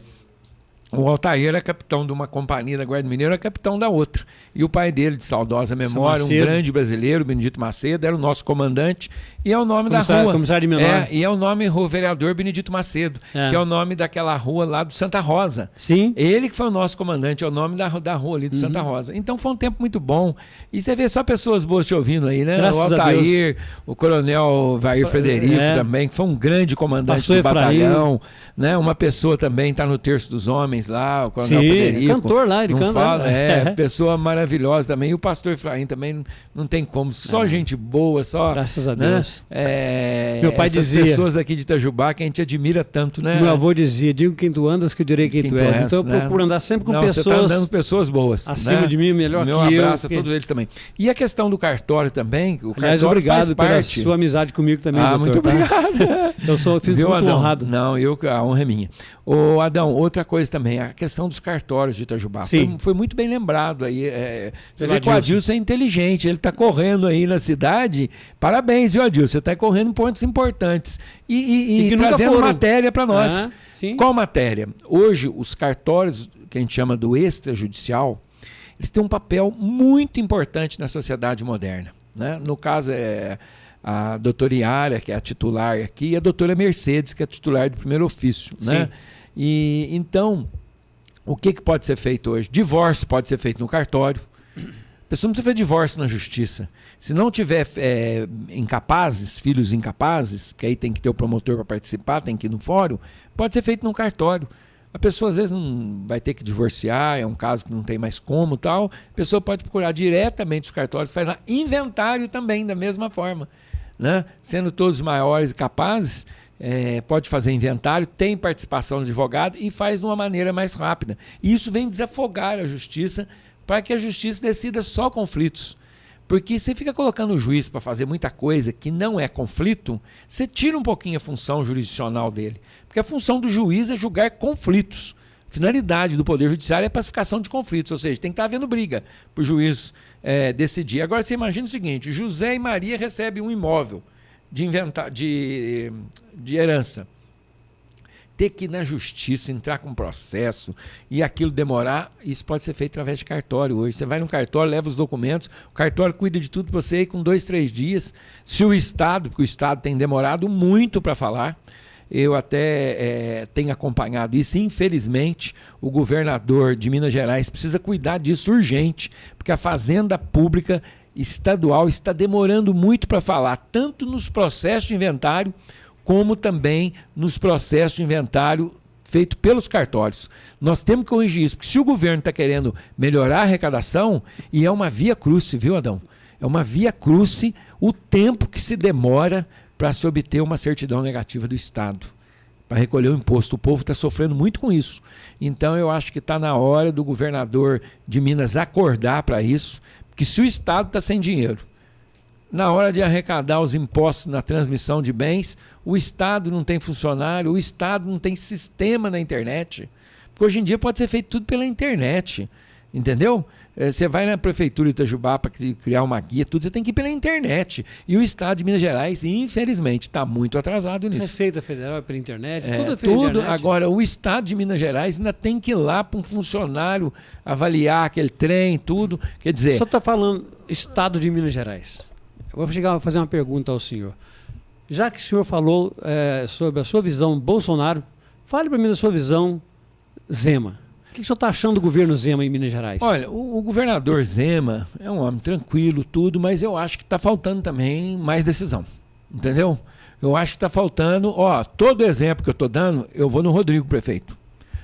O Altair era capitão de uma companhia da Guarda Mineira, era capitão da outra. E o pai dele, de saudosa memória, um grande brasileiro, Benedito Macedo, era o nosso comandante. E é o nome da rua. Comissário de menor. E é o nome Rua Vereador Benedito Macedo, que é o nome daquela rua lá do Santa Rosa. Sim. Ele que foi o nosso comandante, é o nome da rua ali do Santa Rosa. Então foi um tempo muito bom. E você vê só pessoas boas te ouvindo aí, né? Graças o Altair, o Coronel Vair Frederico também, que foi um grande comandante Pastor do Efraim. batalhão. Né? Uma pessoa também está no Terço dos Homens lá, o Coronel Frederico. Cantor lá, ele canta. Fala, pessoa maravilhosa também. E o pastor Efraim também não tem como. Só gente boa, só. Graças a Deus. Meu pai dizia. Pessoas aqui de Itajubá que a gente admira tanto, né? Meu avô dizia: digo quem tu andas, que eu direi quem tu és. Então eu procuro andar sempre com pessoas. Você está andando com pessoas boas. Acima de mim, melhor que eu. Meu abraço a todos eles também. E a questão do cartório também. Aliás, obrigado pela sua amizade comigo também, doutor. Muito obrigado. Eu fico muito honrado. Não, a honra é minha. Ô, Adão, outra coisa também, a questão dos cartórios de Itajubá. Foi muito bem lembrado aí. Você vê que o Adilson é inteligente, ele está correndo aí na cidade. Parabéns, viu, Adilson? Você está correndo em pontos importantes e trazendo matéria para nós. Qual matéria? Hoje, os cartórios, que a gente chama do extrajudicial, eles têm um papel muito importante na sociedade moderna. Né? No caso, a doutora Iara, que é a titular aqui, e a doutora Mercedes, que é a titular do primeiro ofício. Né? E então, o que pode ser feito hoje? Divórcio pode ser feito no cartório. A pessoa não precisa fazer divórcio na justiça. Se não tiver incapazes, filhos incapazes, que aí tem que ter o promotor para participar, tem que ir no fórum, pode ser feito no cartório. A pessoa às vezes não vai ter que divorciar, é um caso que não tem mais como tal. A pessoa pode procurar diretamente os cartórios, faz lá inventário também, da mesma forma. Né? Sendo todos maiores e capazes, pode fazer inventário, tem participação do advogado e faz de uma maneira mais rápida. E isso vem desafogar a justiça para que a justiça decida só conflitos. Porque você fica colocando o juiz para fazer muita coisa que não é conflito, você tira um pouquinho a função jurisdicional dele. Porque a função do juiz é julgar conflitos. A finalidade do Poder Judiciário é a pacificação de conflitos, ou seja, tem que estar havendo briga para o juiz decidir. Agora você imagina o seguinte: José e Maria recebem um imóvel de herança. Ter que ir na justiça, entrar com processo e aquilo demorar, isso pode ser feito através de cartório hoje. Você vai no cartório, leva os documentos, o cartório cuida de tudo para você com 2, 3 dias. Se o Estado, porque o Estado tem demorado muito para falar, eu até tenho acompanhado isso, infelizmente o governador de Minas Gerais precisa cuidar disso urgente, porque a Fazenda Pública Estadual está demorando muito para falar, tanto nos processos de inventário, como também nos processos de inventário feito pelos cartórios. Nós temos que corrigir isso, porque se o governo está querendo melhorar a arrecadação, e é uma via cruce, viu, Adão? É uma via cruce o tempo que se demora para se obter uma certidão negativa do Estado, para recolher o imposto. O povo está sofrendo muito com isso. Então eu acho que está na hora do governador de Minas acordar para isso, porque se o Estado está sem dinheiro, na hora de arrecadar os impostos na transmissão de bens, o Estado não tem funcionário, o Estado não tem sistema na internet. Porque hoje em dia pode ser feito tudo pela internet, entendeu? Você vai na prefeitura de Itajubá para criar uma guia, tudo, você tem que ir pela internet. E o Estado de Minas Gerais, infelizmente, está muito atrasado nisso. Receita Federal é pela internet, tudo é pela tudo. internet. Agora, o Estado de Minas Gerais ainda tem que ir lá para um funcionário avaliar aquele trem, tudo. Quer dizer... Só está falando Estado de Minas Gerais. Eu vou fazer uma pergunta ao senhor. Já que o senhor falou sobre a sua visão Bolsonaro, fale para mim da sua visão Zema. O que o senhor está achando do governo Zema em Minas Gerais? Olha, o governador Zema é um homem tranquilo, tudo, mas eu acho que está faltando também mais decisão. Entendeu? Eu acho que está faltando... todo exemplo que eu estou dando, eu vou no Rodrigo, prefeito.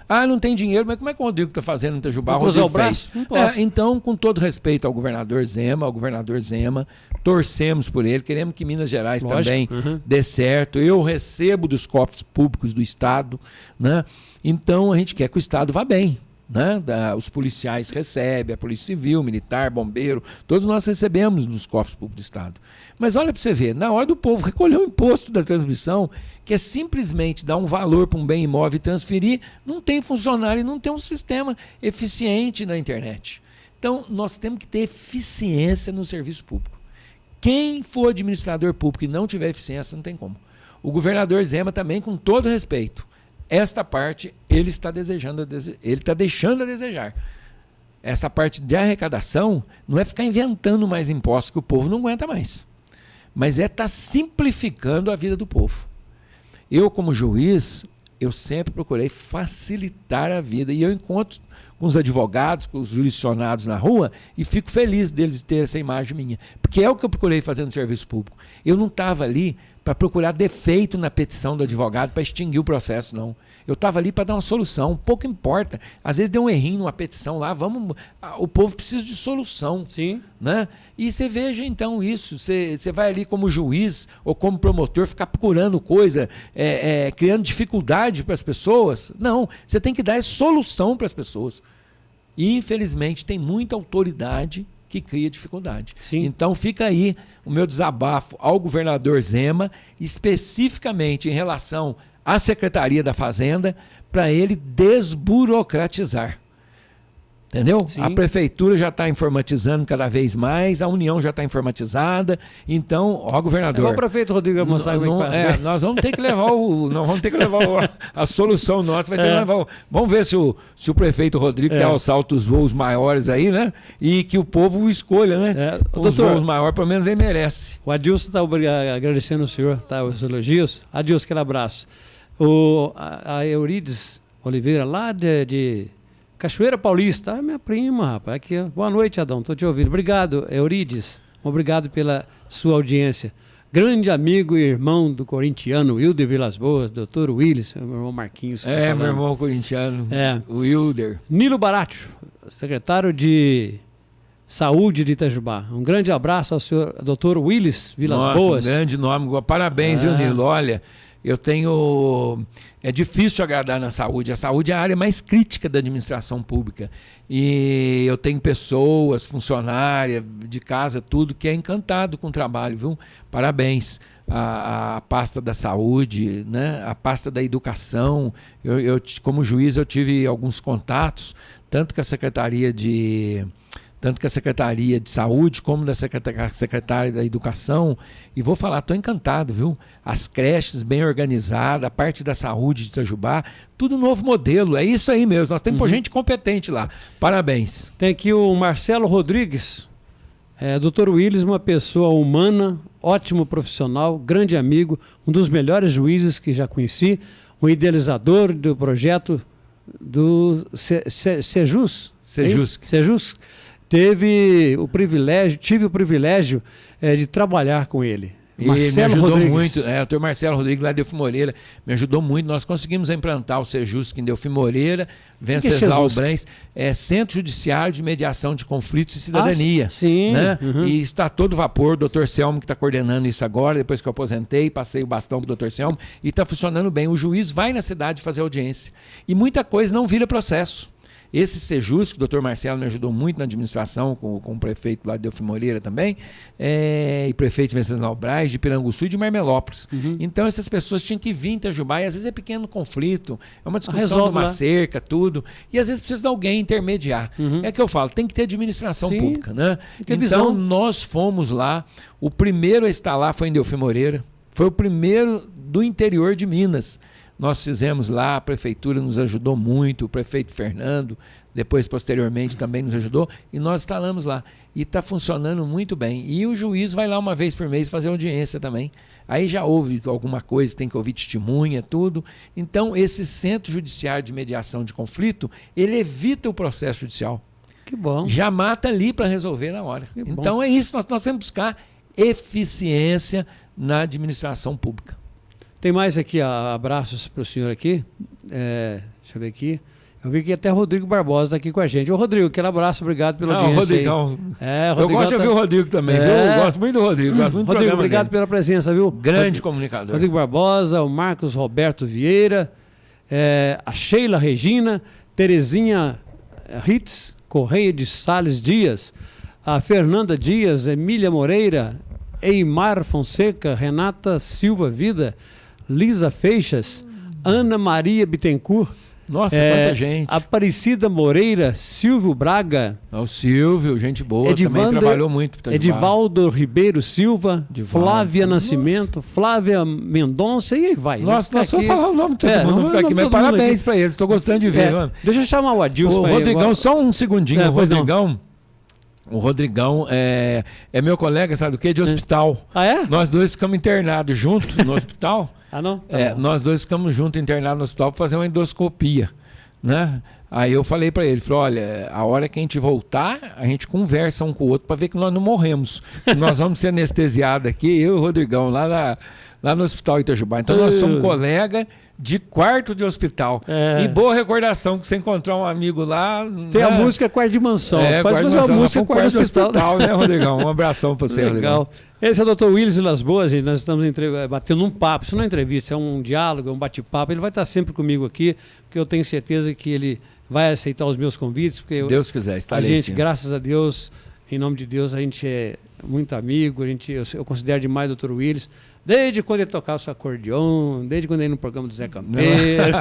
Não tem dinheiro, mas como é que o Rodrigo está fazendo em Itajubá? O braço? Não posso. Então, com todo respeito ao governador Zema, torcemos por ele, queremos que Minas Gerais também dê certo. Eu recebo dos cofres públicos do Estado, né? Então a gente quer que o Estado vá bem. né? Os policiais recebem, a Polícia Civil, Militar, Bombeiro, todos nós recebemos nos cofres públicos do Estado. Mas olha para você ver, na hora do povo recolher o imposto da transmissão, que é simplesmente dar um valor para um bem imóvel e transferir, não tem funcionário e não tem um sistema eficiente na internet. Então, nós temos que ter eficiência no serviço público. Quem for administrador público e não tiver eficiência, não tem como. O governador Zema também, com todo respeito, esta parte ele está deixando a desejar. Essa parte de arrecadação não é ficar inventando mais impostos que o povo não aguenta mais, mas é estar simplificando a vida do povo. Eu, como juiz, eu sempre procurei facilitar a vida e eu encontro com os advogados, com os jurisdicionados na rua e fico feliz deles terem essa imagem minha, porque é o que eu procurei fazer no serviço público. Eu não estava ali para procurar defeito na petição do advogado para extinguir o processo, não. Eu estava ali para dar uma solução, pouco importa. Às vezes deu um errinho numa petição lá, o povo precisa de solução. Sim. Né? E você veja então isso, você vai ali como juiz ou como promotor ficar procurando coisa, criando dificuldade para as pessoas. Não, você tem que dar solução para as pessoas. E infelizmente tem muita autoridade que cria dificuldade. Sim. Então fica aí o meu desabafo ao governador Zema, especificamente em relação à Secretaria da Fazenda, para ele desburocratizar. Entendeu? Sim. A prefeitura já está informatizando cada vez mais, a União já está informatizada. Então, ó, governador. O prefeito Rodrigo mostrar como é que faz. Nós vamos ter que levar a solução nossa, vai ter que levar. Vamos ver se o prefeito Rodrigo quer alçar os voos maiores aí, né? E que o povo o escolha, né? Os voos maiores, pelo menos ele merece. O Adilson está agradecendo o senhor, tá? Os elogios. Adilson, aquele abraço. A Eurides Oliveira, lá de Cachoeira Paulista, minha prima, rapaz. Aqui, boa noite, Adão, estou te ouvindo. Obrigado, Eurides. Obrigado pela sua audiência. Grande amigo e irmão do corintiano Wilder Vilas Boas, doutor Willis, meu irmão Marquinhos. Meu irmão corintiano, o Wilder. Nilo Baratio, secretário de Saúde de Itajubá. Um grande abraço ao senhor doutor Willis Vilas Boas. Um grande nome. Parabéns, viu, Nilo? Olha, eu tenho... É difícil agradar na saúde. A saúde é a área mais crítica da administração pública. E eu tenho pessoas, funcionárias de casa, tudo, que é encantado com o trabalho, viu? Parabéns. A pasta da saúde, né? A pasta da educação. Eu, como juiz, eu tive alguns contatos, tanto com a Secretaria de Saúde, como da Secretária da Educação, e vou falar, estou encantado, viu? As creches bem organizadas, a parte da saúde de Itajubá, tudo novo modelo, é isso aí mesmo, nós temos gente competente lá, parabéns. Tem aqui o Marcelo Rodrigues, Dr. Willis, uma pessoa humana, ótimo profissional, grande amigo, um dos melhores juízes que já conheci, um idealizador do projeto do Sejus. Tive o privilégio de trabalhar com ele. Marcelo me ajudou Rodrigues. Muito, o doutor Marcelo Rodrigues lá de Delfim Moreira me ajudou muito. Nós conseguimos implantar o Sejusc em Delfim Moreira, Venceslau Brens, Centro Judiciário de Mediação de Conflitos e Cidadania. Sim. Né? E está todo vapor, o doutor Selmo que está coordenando isso agora, depois que eu aposentei, passei o bastão para o doutor Selmo, e está funcionando bem. O juiz vai na cidade fazer audiência. E muita coisa não vira processo. Esse Sejusc, que o doutor Marcelo me ajudou muito na administração, com o prefeito lá de Delfim Moreira também, e prefeito de Venceslau Braz, de Piranguçu e de Marmelópolis. Então essas pessoas tinham que vir em Itajubá, e às vezes é pequeno conflito, é uma discussão de uma cerca, tudo, e às vezes precisa de alguém intermediar. É que eu falo, tem que ter administração pública, né? Então nós fomos lá, o primeiro a estar lá foi em Delfim Moreira, foi o primeiro do interior de Minas. Nós fizemos lá, a prefeitura nos ajudou muito, o prefeito Fernando, depois, posteriormente, também nos ajudou, e nós instalamos lá. E está funcionando muito bem. E o juiz vai lá uma vez por mês fazer audiência também. Aí já houve alguma coisa, tem que ouvir testemunha, tudo. Então, esse Centro Judiciário de Mediação de Conflito, ele evita o processo judicial. Que bom. Já mata ali para resolver na hora. Então, é isso, nós temos que buscar eficiência na administração pública. Tem mais aqui, abraços para o senhor aqui. Deixa eu ver aqui. Eu vi que até o Rodrigo Barbosa está aqui com a gente. Ô, Rodrigo, aquele abraço, obrigado pela audiência. Rodrigão. Eu gosto de ouvir o Rodrigo também, viu? Eu gosto muito do Rodrigo. Gosto muito do Rodrigo, obrigado dele. pela presença, viu? Grande comunicador. Rodrigo Barbosa, o Marcos Roberto Vieira, a Sheila Regina, Terezinha Ritz Correia de Sales Dias, a Fernanda Dias, Emília Moreira, Eimar Fonseca, Renata Silva Vida, Lisa Feixas, Ana Maria Bittencourt. Nossa, quanta gente. Aparecida Moreira, Silvio Braga. O Silvio, gente boa, também trabalhou muito. Edivaldo Ribeiro Silva, Flávia Nascimento, Flávia Mendonça, e aí vai. Nossa, nós só falar o nome de todo mundo, ficar aqui, mas parabéns para eles, estou gostando de ver. Deixa eu chamar o Adilson. O Rodrigão, só um segundinho, o Rodrigão é meu colega, sabe do quê? De hospital. Ah, é? Nós dois ficamos internados juntos no hospital. Ah, não? Nós dois ficamos juntos internados no hospital para fazer uma endoscopia, né? Aí eu falei para ele, olha, a hora que a gente voltar, a gente conversa um com o outro para ver que nós não morremos. Nós vamos ser anestesiados aqui, eu e o Rodrigão, lá no Hospital Itajubá. Então nós somos colega de quarto de hospital. E boa recordação que você encontrar um amigo lá. Tem a música Quarto de Mansão. Pode fazer uma música Quarto de Hospital, né, Rodrigão? Um abração para você, legal. Rodrigão. Esse é o Dr. Willis Vilas Boas, gente. Nós estamos batendo um papo. Isso não é entrevista, é um diálogo, é um bate-papo. Ele vai estar sempre comigo aqui, porque eu tenho certeza que ele vai aceitar os meus convites. Porque se Deus quiser, estarei. A gente, graças a Deus, em nome de Deus, a gente é muito amigo. Eu considero demais o Dr. Willis. Desde quando ele tocava o acordeon, desde quando ele no programa do Zé Campeiro.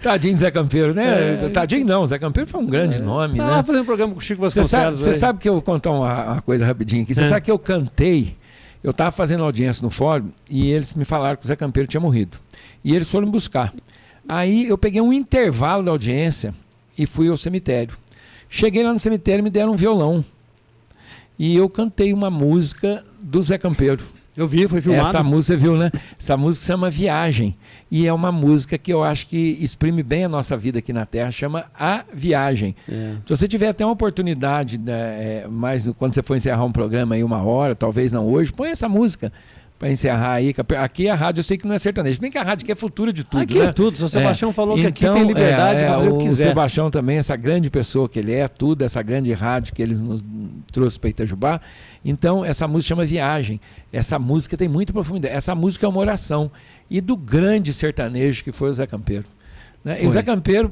Tadinho Zé Campeiro, né? Tadinho não, Zé Campeiro foi um grande nome, né? Tava fazendo um programa com o Chico Vasconcelos. Você sabe que eu vou contar uma coisa rapidinho aqui. Você sabe que eu cantei, eu estava fazendo audiência no fórum e eles me falaram que o Zé Campeiro tinha morrido. E eles foram me buscar. Aí eu peguei um intervalo da audiência e fui ao cemitério. Cheguei lá no cemitério e me deram um violão. E eu cantei uma música do Zé Campeiro. Eu vi, foi filmado. Essa música, você viu, né? Essa música se chama Viagem. E é uma música que eu acho que exprime bem a nossa vida aqui na Terra, chama A Viagem. Se você tiver até uma oportunidade, mas quando você for encerrar um programa aí 1 hora, talvez não hoje, põe essa música para encerrar aí. Aqui a rádio eu sei que não é sertanejo, bem que a rádio aqui é futura de tudo. Aqui né? É tudo. O Sebastião falou que aqui tem liberdade para fazer o que quiser. O Sebastião também, essa grande pessoa que ele é, tudo, essa grande rádio que ele nos trouxe para Itajubá. Então, essa música chama Viagem. Essa música tem muita profundidade. Essa música é uma oração. E do grande sertanejo que foi o Zé Campeiro. Né? E o Zé Campeiro,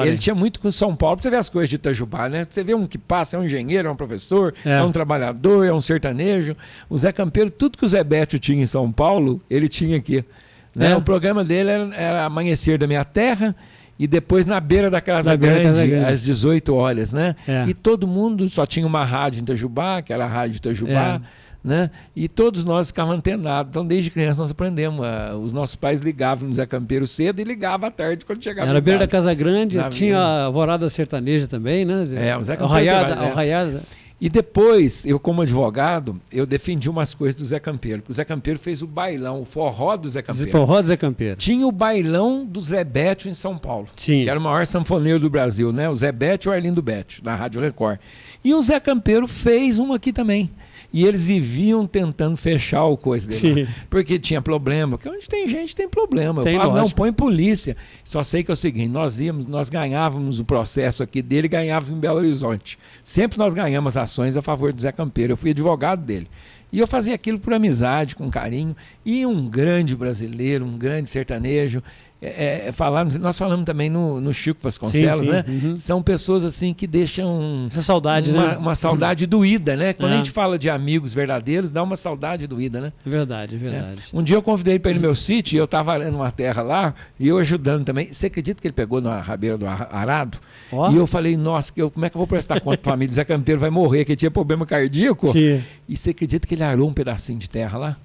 ele tinha muito com São Paulo. Você vê as coisas de Itajubá, né? Você vê um que passa, é um engenheiro, é um professor, é um trabalhador, é um sertanejo. O Zé Campeiro, tudo que o Zé Bétio tinha em São Paulo, ele tinha aqui. Né? O programa dele era Amanhecer da Minha Terra, e depois na beira da Casa Grande, às 18 horas, né? E todo mundo só tinha uma rádio em Itajubá, que era a Rádio Itajubá, né? E todos nós ficávamos antenados. Então, desde criança, nós aprendemos. Os nossos pais ligavam no Zé Campeiro cedo e ligavam à tarde quando chegava. Era a beira da Casa Grande, tinha a Alvorada Sertaneja também, né? O Zé Campeiro. E depois, eu como advogado, eu defendi umas coisas do Zé Campeiro. O Zé Campeiro fez o bailão, o forró do Zé Campeiro. Forró do Zé Campeiro. Tinha o bailão do Zé Bétio em São Paulo. Tinha. Que era o maior sanfoneiro do Brasil, né? O Zé Bétio e o Arlindo Bétio, da Rádio Record. E o Zé Campeiro fez um aqui também. E eles viviam tentando fechar o coisa dele. Sim. Porque tinha problema. Porque onde tem gente, tem problema. Eu falava, não, põe polícia. Só sei que é o seguinte, nós ganhávamos o processo aqui dele e ganhávamos em Belo Horizonte. Sempre nós ganhamos ações a favor do Zé Campeiro. Eu fui advogado dele. E eu fazia aquilo por amizade, com carinho. E um grande brasileiro, um grande sertanejo. Nós falamos também no Chico Vasconcelos, né? São pessoas assim que deixam essa saudade, uma saudade doída, né? Quando a gente fala de amigos verdadeiros, dá uma saudade doída, né? É verdade. Um dia eu convidei ele para ir no meu sítio e eu estava arando uma terra lá e eu ajudando também. Você acredita que ele pegou na rabeira do arado? E eu falei, nossa, como é que eu vou prestar conta para a família? O Zé Campeiro vai morrer, que tinha problema cardíaco. Sim. E você acredita que ele arou um pedacinho de terra lá?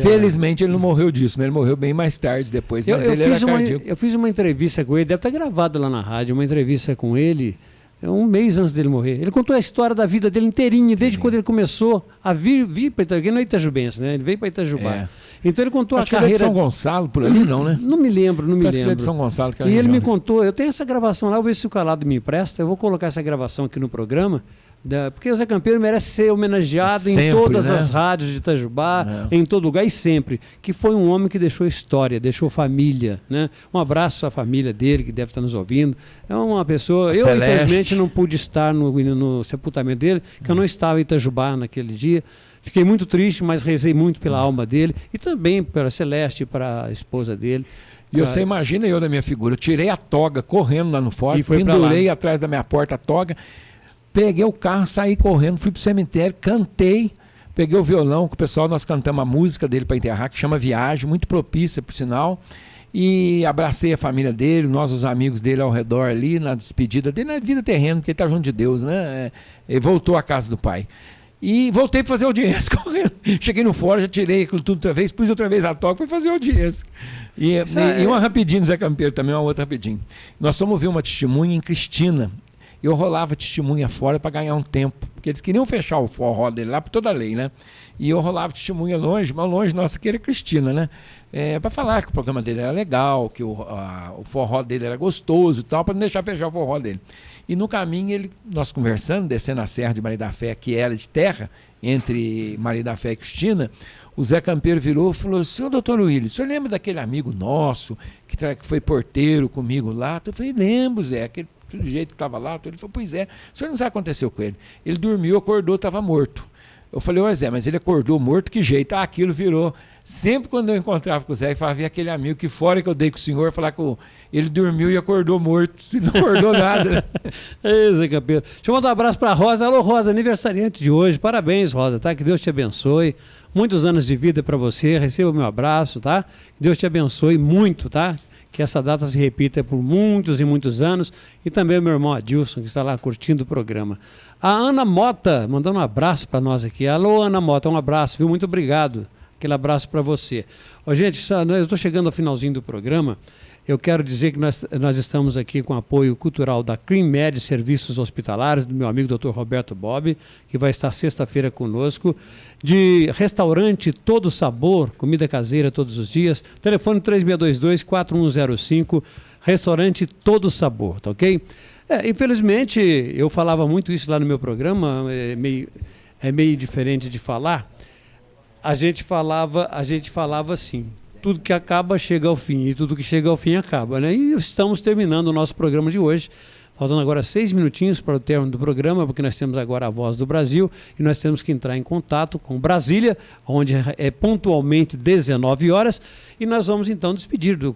Felizmente ele não morreu disso, né? Ele morreu bem mais tarde depois, mas ele era cardíaco. Eu fiz uma entrevista com ele, deve estar gravado lá na rádio, uma entrevista com ele, um mês antes dele morrer. Ele contou a história da vida dele inteirinha, desde quando ele começou a vir para Itajubá, não é itajubense, né? Ele veio para Itajubá. Então ele contou a carreira... Acho que ele é de São Gonçalo, por ali não, né? Não me lembro. Parece que ele é de São Gonçalo. E ele me contou, eu tenho essa gravação lá, eu vou ver se o Calado me empresta, eu vou colocar essa gravação aqui no programa, porque o Zé Campeiro merece ser homenageado sempre, em todas as rádios de Itajubá, em todo lugar e sempre, que foi um homem que deixou história, deixou família, né? Um abraço à família dele, que deve estar nos ouvindo. É uma pessoa... Eu, infelizmente, não pude estar no sepultamento dele, que eu não estava em Itajubá naquele dia. Fiquei muito triste, mas rezei muito pela alma dele e também pela Celeste, para a esposa dele. E você imagina eu da minha figura, eu tirei a toga correndo lá no fórum, pendurei atrás da minha porta a toga, peguei o carro, saí correndo, fui pro cemitério, cantei, peguei o violão com o pessoal, nós cantamos a música dele para enterrar, que chama Viagem, muito propícia, por sinal, e abracei a família dele, nós, os amigos dele ao redor ali, na despedida dele, na vida terrena, porque ele está junto de Deus, né? Ele voltou à casa do pai. E voltei para fazer audiência correndo. Cheguei no fórum, já tirei aquilo tudo outra vez, pus outra vez a toca, fui fazer audiência. E uma rapidinho, Zé Campeiro, também uma outra rapidinho. Nós fomos ver uma testemunha em Cristina. Eu rolava testemunha fora para ganhar um tempo, porque eles queriam fechar o forró dele lá por toda a lei, né? E eu rolava testemunha longe, mas longe, nossa, que era Cristina, né? Para falar que o programa dele era legal, que o forró dele era gostoso e tal, para não deixar fechar o forró dele. E no caminho, nós conversando, descendo a serra de Maria da Fé, que era de terra, entre Maria da Fé e Cristina, o Zé Campeiro virou e falou: senhor doutor Willis, o senhor lembra daquele amigo nosso, que foi porteiro comigo lá? Eu falei: lembro, Zé, aquele jeito que estava lá. Ele falou: pois é, o senhor não sabe o que aconteceu com ele. Ele dormiu, acordou, estava morto. Eu falei: ô Zé, mas ele acordou morto, que jeito? Aquilo virou. Sempre quando eu encontrava com o Zé, eu falava: vi aquele amigo que fora que eu dei com o senhor, falar que ele dormiu e acordou morto, e não acordou nada, né? Ei, Zé Campeiro. Deixa eu mandar um abraço para a Rosa. Alô, Rosa, aniversariante de hoje. Parabéns, Rosa, tá? Que Deus te abençoe. Muitos anos de vida para você. Receba o meu abraço, tá? Que Deus te abençoe muito, tá? Que essa data se repita por muitos e muitos anos. E também o meu irmão Adilson, que está lá curtindo o programa. A Ana Mota, mandando um abraço para nós aqui. Alô, Ana Mota, um abraço, viu? Muito obrigado. Aquele abraço para você. Ô, gente, eu estou chegando ao finalzinho do programa. Eu quero dizer que nós estamos aqui com apoio cultural da CleanMed Serviços Hospitalares, do meu amigo Dr. Roberto Bob, que vai estar sexta-feira conosco, de restaurante Todo Sabor, comida caseira todos os dias, telefone 3622-4105, restaurante Todo Sabor, tá ok? Infelizmente, eu falava muito isso lá no meu programa, é meio diferente de falar. A gente falava assim: tudo que acaba chega ao fim, e tudo que chega ao fim acaba, né? E estamos terminando o nosso programa de hoje, faltando agora 6 minutinhos para o término do programa, porque nós temos agora a Voz do Brasil e nós temos que entrar em contato com Brasília, onde é pontualmente 19 horas, e nós vamos então despedir do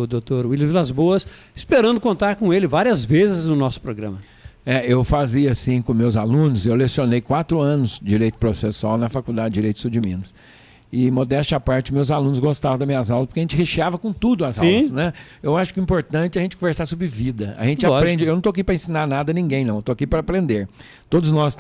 Dr. Willis Vilas Boas, esperando contar com ele várias vezes no nosso programa. Eu fazia assim com meus alunos. Eu lecionei 4 anos de Direito Processual na Faculdade de Direito Sul de Minas. E, modéstia à parte, meus alunos gostavam das minhas aulas, porque a gente recheava com tudo as aulas, né? Eu acho que o importante é a gente conversar sobre vida. A gente aprende. Eu não estou aqui para ensinar nada a ninguém, não. Eu estou aqui para aprender. Todos nós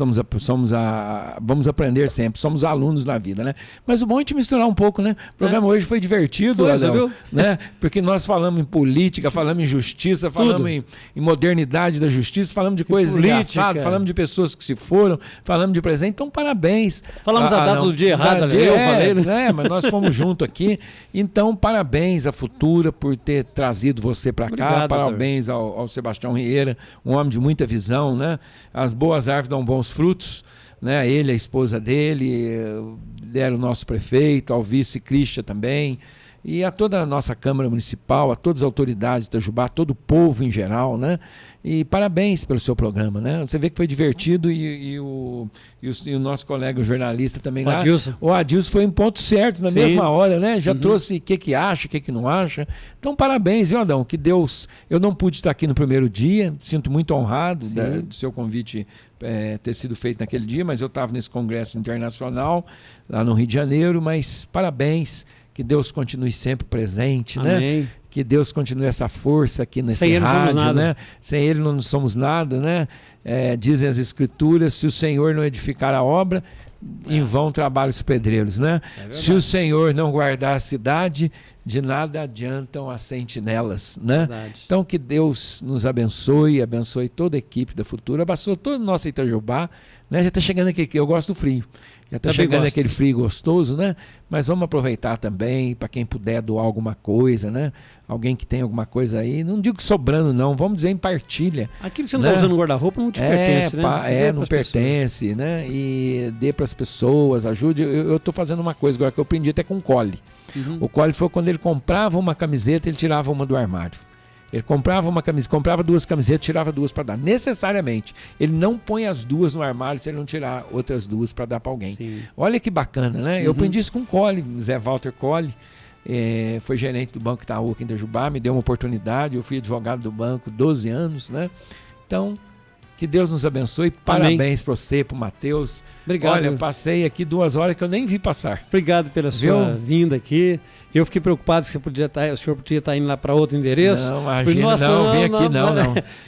vamos aprender sempre. Somos alunos na vida, né? Mas o bom é a gente misturar um pouco, né? O programa hoje foi divertido, Adão, né? Porque nós falamos em política, falamos em justiça, falamos em modernidade da justiça, falamos de coisas engraçadas, falamos de pessoas que se foram, falamos de presente. Então, parabéns. Falamos a data do dia errado, eu falei. Mas nós fomos juntos aqui. Então, parabéns à Futura por ter trazido você para cá. Parabéns ao Sebastião Rieira, um homem de muita visão, né? As boas árvores dão bons frutos, né? Ele, a esposa dele, deram o nosso prefeito, ao vice Christian também, e a toda a nossa Câmara Municipal, a todas as autoridades de Itajubá, todo o povo em geral, né? E parabéns pelo seu programa, né? Você vê que foi divertido e o nosso colega jornalista também lá. O Adilson foi em ponto certo, na mesma hora, né? Já trouxe o que acha, o que não acha. Então, parabéns, viu, Adão? Que Deus... Eu não pude estar aqui no primeiro dia, sinto muito honrado do seu convite ter sido feito naquele dia, mas eu estava nesse congresso internacional, lá no Rio de Janeiro, mas parabéns. Que Deus continue sempre presente, Amém. Né? Que Deus continue essa força aqui nesse rádio, né? Sem Ele não somos nada, né? Dizem as Escrituras: se o Senhor não edificar a obra, em vão trabalham os pedreiros, né? Se o Senhor não guardar a cidade, de nada adiantam as sentinelas, né? Verdade. Então que Deus nos abençoe toda a equipe da Futura, abençoe toda a nossa Itajubá, né? Já está chegando aqui, eu gosto do frio. Já está chegando aquele frio gostoso, né? Mas vamos aproveitar também, para quem puder doar alguma coisa, né? Alguém que tem alguma coisa aí, não digo sobrando não, vamos dizer em partilha. Aquilo que você não está usando no guarda-roupa não te pertence, né? Não pertence, né? E dê para as pessoas, ajude. Eu estou fazendo uma coisa agora que eu aprendi até com o Cole. O Cole foi quando ele comprava uma camiseta, ele tirava uma do armário. Ele comprava 2 camisetas, tirava 2 para dar. Necessariamente. Ele não põe as 2 no armário se ele não tirar outras 2 para dar para alguém. Sim. Olha que bacana, né? Eu aprendi isso com o Cole, Zé Walter Cole. foi gerente do Banco Itaú aqui em Itajubá, me deu uma oportunidade, eu fui advogado do banco 12 anos, né? Então, que Deus nos abençoe. Parabéns para você, para o Matheus. Obrigado. Olha, passei aqui 2 horas que eu nem vi passar. Obrigado pela sua vinda aqui. Eu fiquei preocupado que o senhor podia estar indo lá para outro endereço. Não, imagina, não, vem aqui, não.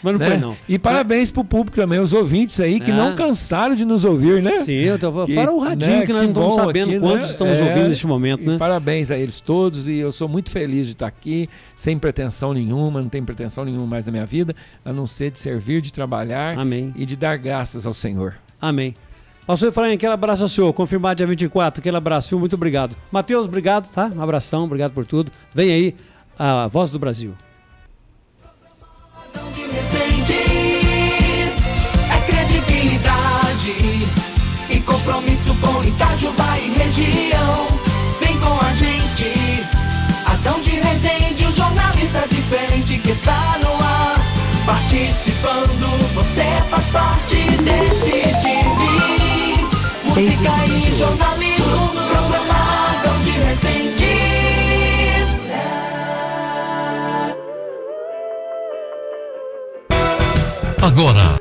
Mas não né? foi, não. E parabéns para o público também, os ouvintes aí que não cansaram de nos ouvir, né? Sim, eu tô fora o radinho, né, que nós não estamos sabendo aqui, quantos né? estamos ouvindo neste momento, né? Parabéns a eles todos, e eu sou muito feliz de estar aqui, sem pretensão nenhuma, não tenho pretensão nenhuma mais na minha vida, a não ser de servir, de trabalhar. Amém. E de dar graças ao Senhor. Amém. Pastor Efraim, aquele abraço ao senhor, confirmado dia 24, aquele abraço, senhor, muito obrigado. Matheus, obrigado, tá? Um abração, obrigado por tudo. Vem aí a Voz do Brasil. É credibilidade e compromisso com Itajubá e região. Vem com a gente, Adão de Resende, um jornalista diferente que está no ar. Participando, você faz parte desse time. Música e jornalismo, programa Adão de Resende. Agora,